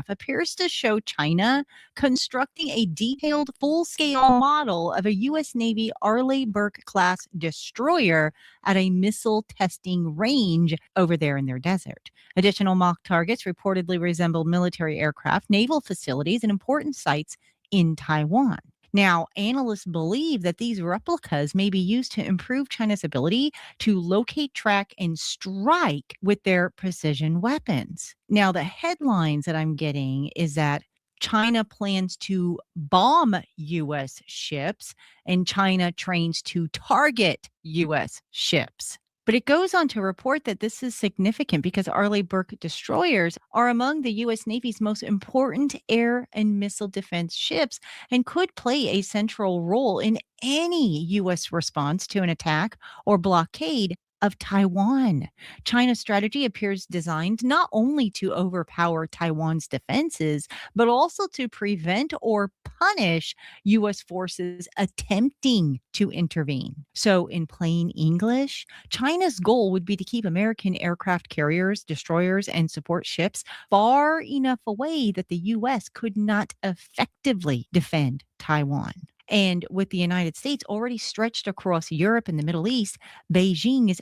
Speaker 16: appears to show China constructing a detailed full-scale model of a U.S. Navy Arleigh Burke class destroyer at a missile testing range over there in their desert. Additional mock targets reportedly resemble military aircraft, naval facilities, and important sites in Taiwan. Now, analysts believe that these replicas may be used to improve China's ability to locate, track, and strike with their precision weapons. Now, the headlines that I'm getting is that China plans to bomb U.S. ships and China trains to target U.S. ships. But it goes on to report that this is significant because Arleigh Burke destroyers are among the U.S. Navy's most important air and missile defense ships and could play a central role in any U.S. response to an attack or blockade of Taiwan. China's strategy appears designed not only to overpower Taiwan's defenses, but also to prevent or punish U.S. forces attempting to intervene. So, in plain English, China's goal would be to keep American aircraft carriers, destroyers, and support ships far enough away that the U.S. could not effectively defend Taiwan. And with the United States already stretched across Europe and the Middle East, Beijing is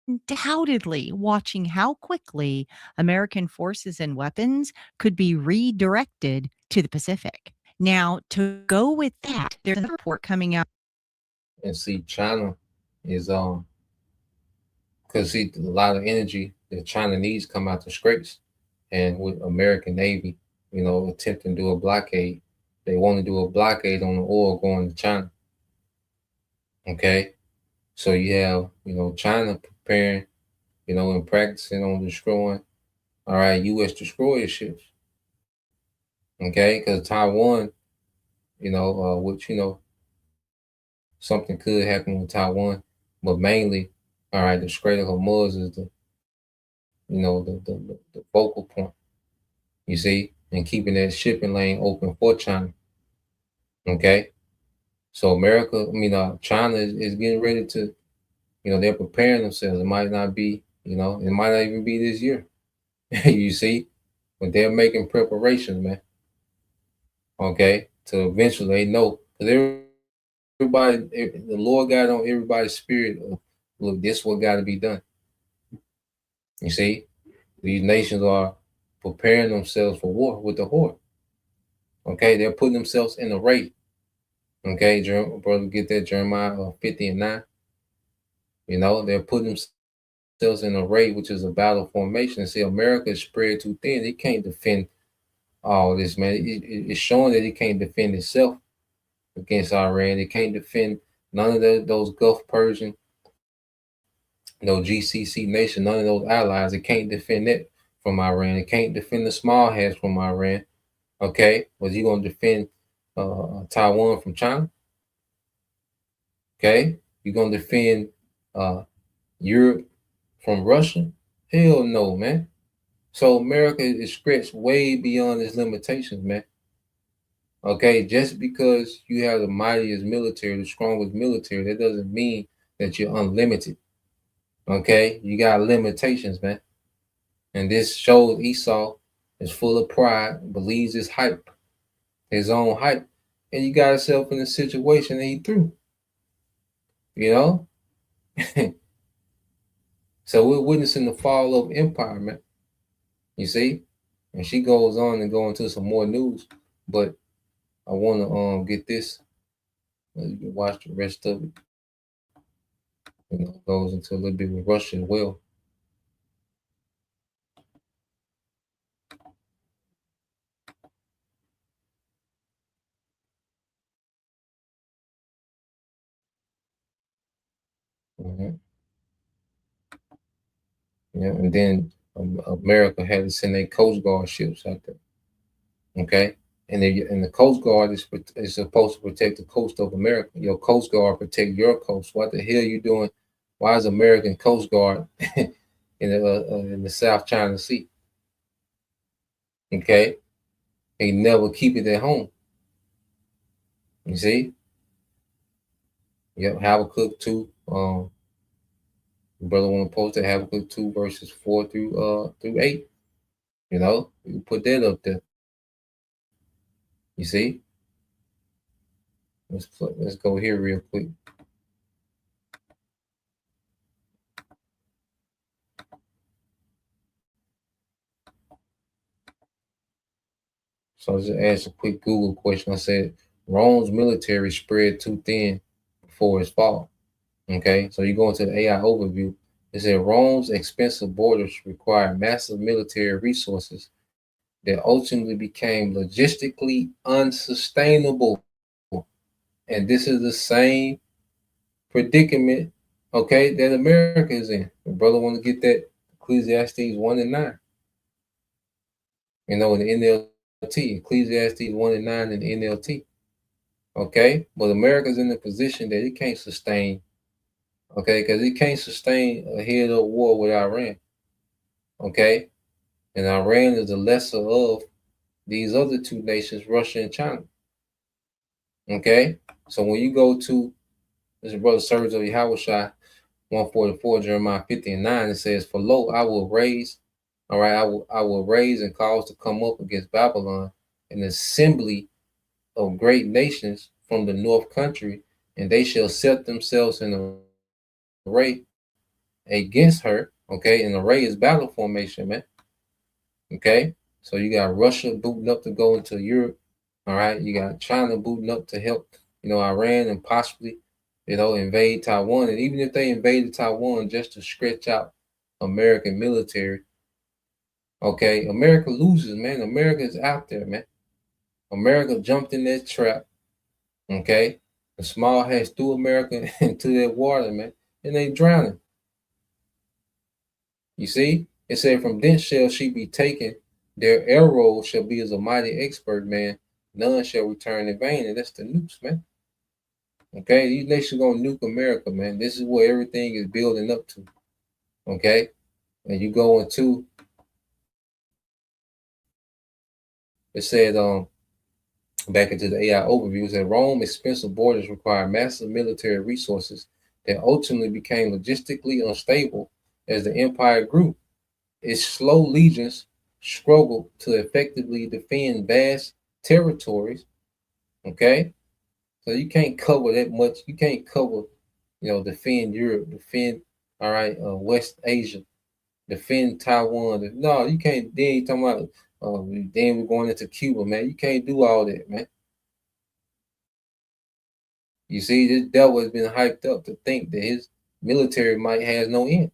Speaker 16: undoubtedly watching how quickly American forces and weapons could be redirected to the Pacific. Now, to go with that, there's a report coming out.
Speaker 3: And see, China is because see a lot of energy that China needs come out the Straits, and with American Navy, you know, attempting to do a blockade, they want to do a blockade on the oil going to China. Okay, so you have China preparing, and practicing on destroying, all right, U.S. destroyer ships. Okay, because Taiwan, which something could happen with Taiwan, but mainly, all right, the Strait of Hormuz is the focal point. You see, and keeping that shipping lane open for China. Okay, so China is getting ready to, they're preparing themselves. It might not be, it might not even be this year. You see, but they're making preparations, man. Okay, to eventually they know because the Lord got on everybody's spirit. Look, this is what got to be done. You see, these nations are preparing themselves for war with the horde. Okay, they're putting themselves in a race. Okay, brother, get that Jeremiah 50 and 9. You know, they're putting themselves in array, which is a battle formation. See, America is spread too thin. It can't defend all this, man. It's showing that it can't defend itself against Iran. It can't defend none of those Gulf Persian, no GCC nation, none of those allies. It can't defend that from Iran. It can't defend the small hats from Iran. Okay, was you gonna defend Taiwan from China? Okay, you gonna defend Europe from Russia? Hell no, man. So America is stretched way beyond its limitations, man. Okay, just because you have the mightiest military, the strongest military, that doesn't mean that you're unlimited. Okay, you got limitations, man. And this shows Esau is full of pride, believes his hype, his own hype, and you got yourself in a situation that he threw. You know, so we're witnessing the fall of empire, man. You see, and she goes on and go into some more news, but I want to get this. You can watch the rest of it. You know, goes into a little bit with Russia as well. Mhm. Yeah, and then America had to send their Coast Guard ships out there. Okay, and the Coast Guard is supposed to protect the coast of America. Your Coast Guard protect your coast. What the hell you doing? Why is American Coast Guard in the South China Sea? Okay, they never keep it at home. You see? Yep, Habakkuk 2. Brother want to post that Habakkuk 2 verses 4 through 8. You know, you put that up there. You see? Let's go here real quick. So I just asked a quick Google question. I said, Rome's military spread too thin before its fall. Okay, so you go into the AI overview. It said Rome's expensive borders required massive military resources that ultimately became logistically unsustainable. And this is the same predicament, okay, that America is in. The brother want to get that Ecclesiastes 1 and 9. You know, in the NLT, Ecclesiastes 1 and 9 in the NLT. Okay, but America's in the position that it can't sustain, okay, because it can't sustain a head-up war with Iran. Okay, and Iran is the lesser of these other two nations, Russia and China. Okay, so when you go to this brother Serge of Yahushua 144, Jeremiah 50 and 9, it says, For lo, I will raise, all right, I will raise and cause to come up against Babylon an assembly of great nations from the north country, and they shall set themselves in array against her. Okay, and array is battle formation, man. Okay, so you got Russia booting up to go into Europe. All right, you got China booting up to help, you know, Iran and possibly, you know, invade Taiwan. And even if they invaded Taiwan just to stretch out American military, okay, America loses, man. America is out there, man. America jumped in that trap. Okay, the small hats threw America into that water, man, and they drowning. You see, it said, From thence shall she be taken. Their arrow shall be as a mighty expert, man. None shall return in vain. And that's the nukes, man. Okay, these nations gonna nuke America, man. This is what everything is building up to. Okay, and you go into, it said, back into the AI overview, it said Rome's expensive borders require massive military resources that ultimately became logistically unstable as the empire grew. Its slow legions struggled to effectively defend vast territories. Okay, so you can't cover that much. You can't cover, you know, defend Europe, defend, all right, West Asia, defend Taiwan. No, you can't. Then you talking about, then we're going into Cuba, man. You can't do all that, man. You see, this devil has been hyped up to think that his military might has no end.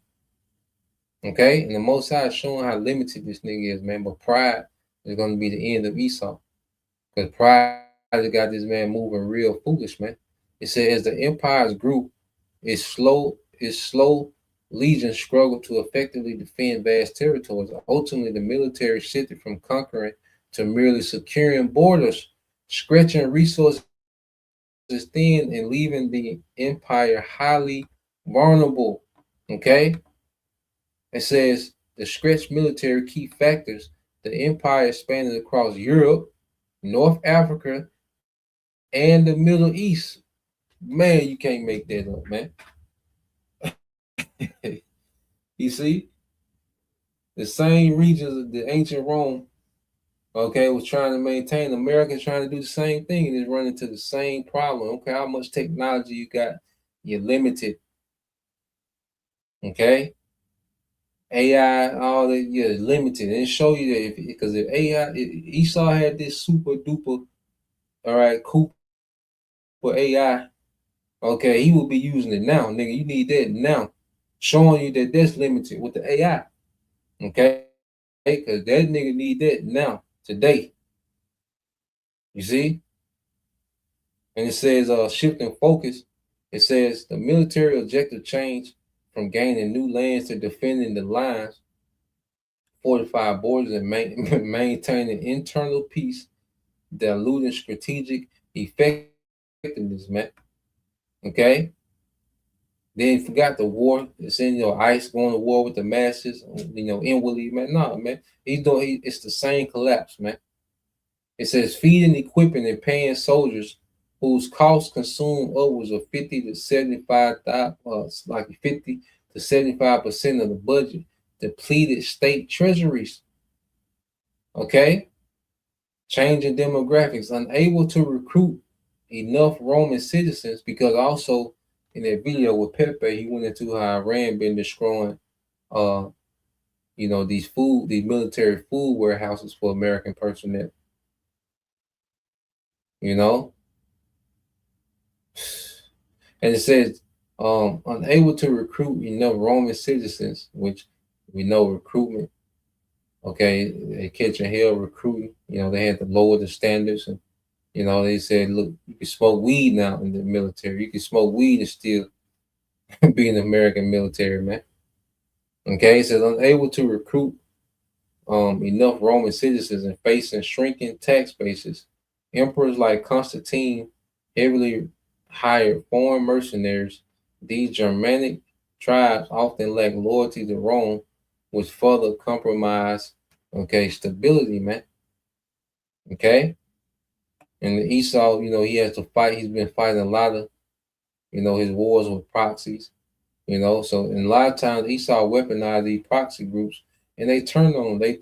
Speaker 3: Okay, and the Most High is showing how limited this nigga is, man. But pride is going to be the end of Esau, because pride has got this man moving real foolish, man. It says as the empires grew, its slow legions struggled to effectively defend vast territories. Ultimately, the military shifted from conquering to merely securing borders, stretching resources thin and leaving the empire highly vulnerable. Okay, it says the stretched military key factors. The empire expanded across Europe, North Africa, and the Middle East. Man, you can't make that up, man. You see, the same regions of the ancient Rome, okay, was trying to maintain. America trying to do the same thing and is running into the same problem. Okay, how much technology you got, you're limited. Okay, AI, all that, you're limited. And it show you that because if AI, Esau had this super duper, all right, cool for AI, okay, he will be using it now, nigga. You need that now, showing you that that's limited with the AI, okay, because that nigga need that now, today. You see? And it says shifting focus. It says the military objective changed from gaining new lands to defending the lines, fortified borders, and maintaining internal peace, diluting strategic effectiveness, man. Okay? Then you forgot the war. It's in your ICE going to war with the masses, inwardly, man. No, man. It's the same collapse, man. It says feeding, equipping, and paying soldiers whose costs consume upwards of 50 to 75% of the budget, depleted state treasuries. Okay? Changing demographics, unable to recruit enough Roman citizens, because also in that video with Pepe, he went into how Iran been destroying these military food warehouses for American personnel. And it says unable to recruit enough Roman citizens, which we know recruitment. Okay, they catching hell recruiting. They had to lower the standards, and they said, look, you can smoke weed now in the military. You can smoke weed and still be in the American military, man. Okay, it says unable to recruit enough Roman citizens and facing shrinking tax bases. Emperors like Constantine heavily hired foreign mercenaries. These Germanic tribes often lack loyalty to Rome, which further compromise, stability, man. Okay? And the Esau, he has to fight. He's been fighting a lot of, his wars with proxies, So in a lot of times Esau weaponized these proxy groups and they turn on them.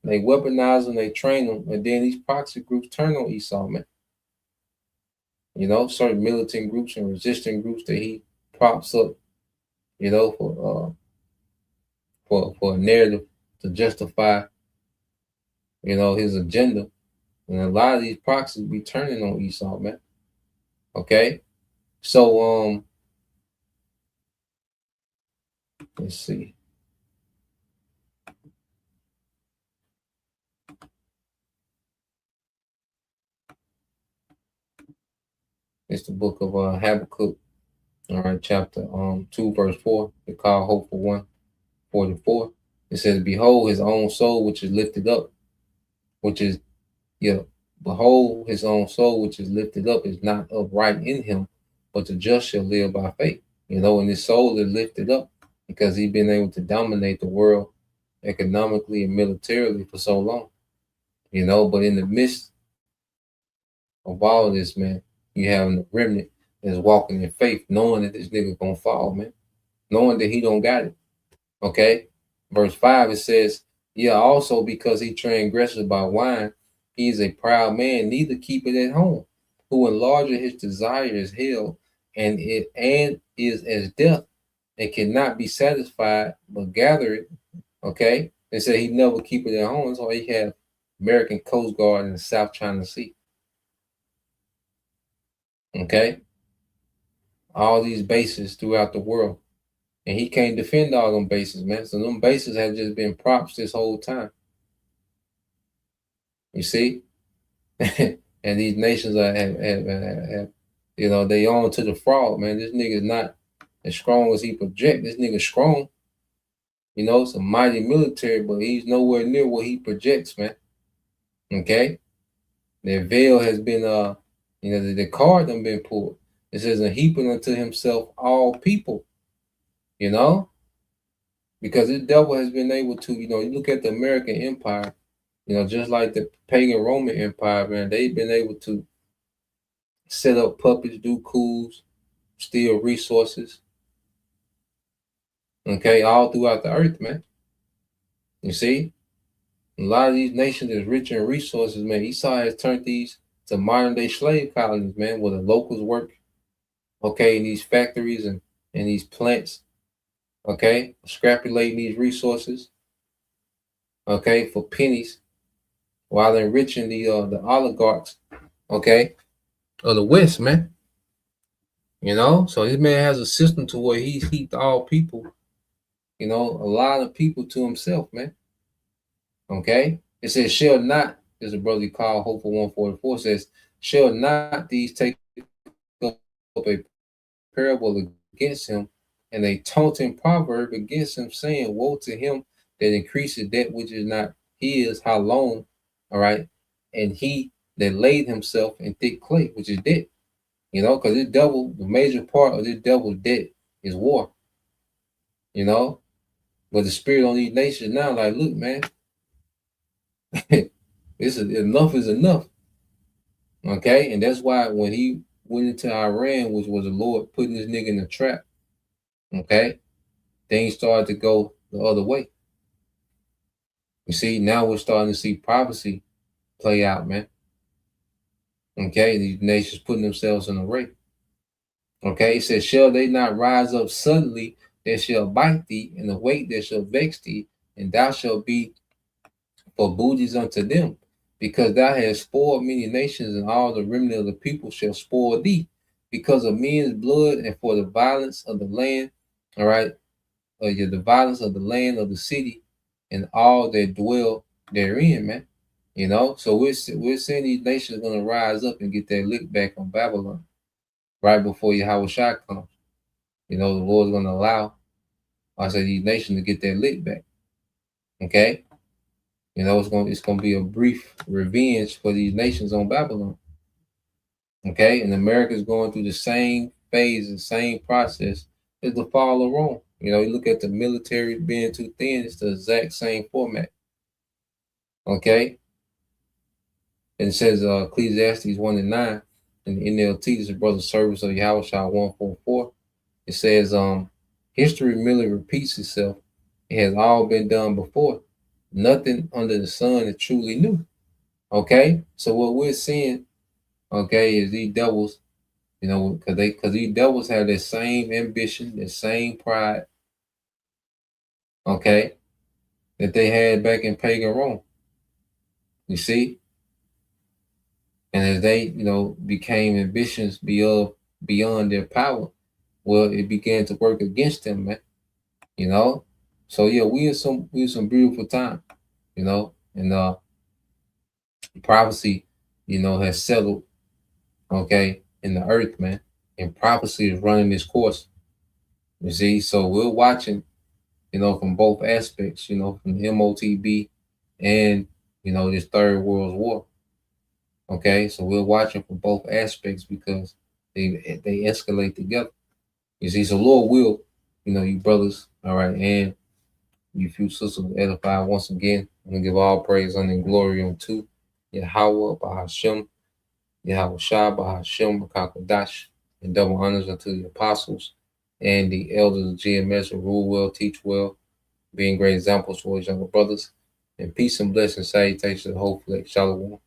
Speaker 3: They weaponize them, they train them, and then these proxy groups turn on Esau, man. Certain militant groups and resistant groups that he props up, for a narrative to justify, his agenda. And a lot of these proxies be turning on Esau, man. Okay? So let's see. It's the book of Habakkuk, all right, chapter 2, verse 4. They call hope for 144. It says, behold his own soul which is lifted up, behold his own soul which is lifted up is not upright in him, but the just shall live by faith. And his soul is lifted up because he's been able to dominate the world economically and militarily for so long. But in the midst of all of this, man, you have the remnant that's walking in faith, knowing that this nigga gonna fall, man. Knowing that he don't got it. Okay? Verse 5, it says, yeah, also because he transgresses by wine, he is a proud man, neither keep it at home, who enlarges his desire is hell, and is as death, and cannot be satisfied, but gather it. Okay? They say he never keep it at home. That's why he have American Coast Guard in the South China Sea. Okay? all these bases throughout the world. And he can't defend all them bases, man. So them bases have just been props this whole time. You see? And these nations have you know, they on to the fraud, man. This nigga's not as strong as he project. This nigga's strong. You know, it's a mighty military, but he's nowhere near what he projects, man. Okay? Their veil has been you know, the card done been pulled. It says, and heaping unto himself all people. You know? Because the devil has been able to, you know, you look at the American Empire, you know, just like the pagan Roman Empire, man, they've been able to set up puppets, do coups, steal resources, okay, all throughout the earth, man. You see? A lot of these nations is rich in resources, man. Esau has turned these to modern day slave colonies, man, where the locals work, okay, in these factories and these plants, okay, scrapulating these resources, okay, for pennies, while enriching the oligarchs, okay, of the West, man. You know, so this man has a system to where he's heaped all people, you know, a lot of people to himself, man. Okay, it says, "Shall not," there's a brother called Hopeful 144 says, "Shall not these take up a parable against him, and a taunting proverb against him, saying, Woe to him that increases that which is not his, how long?" All right, and he that laid himself in thick clay, which is debt. You know, because this devil, the major part of this devil's debt is war. You know, but the spirit on these nations now, like, look, man, enough is enough. Okay, and that's why when he went into Iran, which was the Lord putting this nigga in a trap, okay, things started to go the other way. You see, now we're starting to see prophecy play out, man. Okay, these nations putting themselves in array. Okay, it says, "Shall they not rise up suddenly that shall bite thee, and awake that shall vex thee, and thou shalt be for booties unto them, because thou hast spoiled many nations, and all the remnant of the people shall spoil thee, because of men's blood and for the violence of the land." All right, the violence of the land of the city, and all that dwell therein, man. You know, so we're seeing these nations going to rise up and get their lick back on Babylon right before Yahweh Shai comes. You know, the Lord's going to allow, I say, these nations to get their lick back. Okay, you know, it's going to be a brief revenge for these nations on Babylon. Okay, and America is going through the same phase, the same process as the fall of Rome. You know, you look at the military being too thin; it's the exact same format. Okay, and it says Ecclesiastes 1:9 in the NLT, this is Brother Service of Yahweh 144. It says, history merely repeats itself. It has all been done before. Nothing under the sun is truly new. Okay, so what we're seeing, okay, is these devils, you know, because these devils have that same ambition, that same pride, okay, that they had back in pagan Rome. You see, and as they, you know, became ambitions beyond their power, well, it began to work against them, man. You know, so yeah, we in some beautiful time, you know, and prophecy, you know, has settled, okay, in the earth, man, and prophecy is running this course. You see, so we're watching, you know, from both aspects, you know, from the M.O.T.B and, you know, this Third World War. Okay, so we're watching from both aspects because they escalate together. You see, so Lord will, you know, you brothers, all right, and you few sisters edify once again. I'm gonna give all praise and glory unto Yahweh Bahashem, Yahweh Shah Bahashem Makakodash, and double honors unto the apostles and the elders of GMS who rule well, teach well, being great examples for his younger brothers. And peace and blessings, salutations, hopefully, shalom.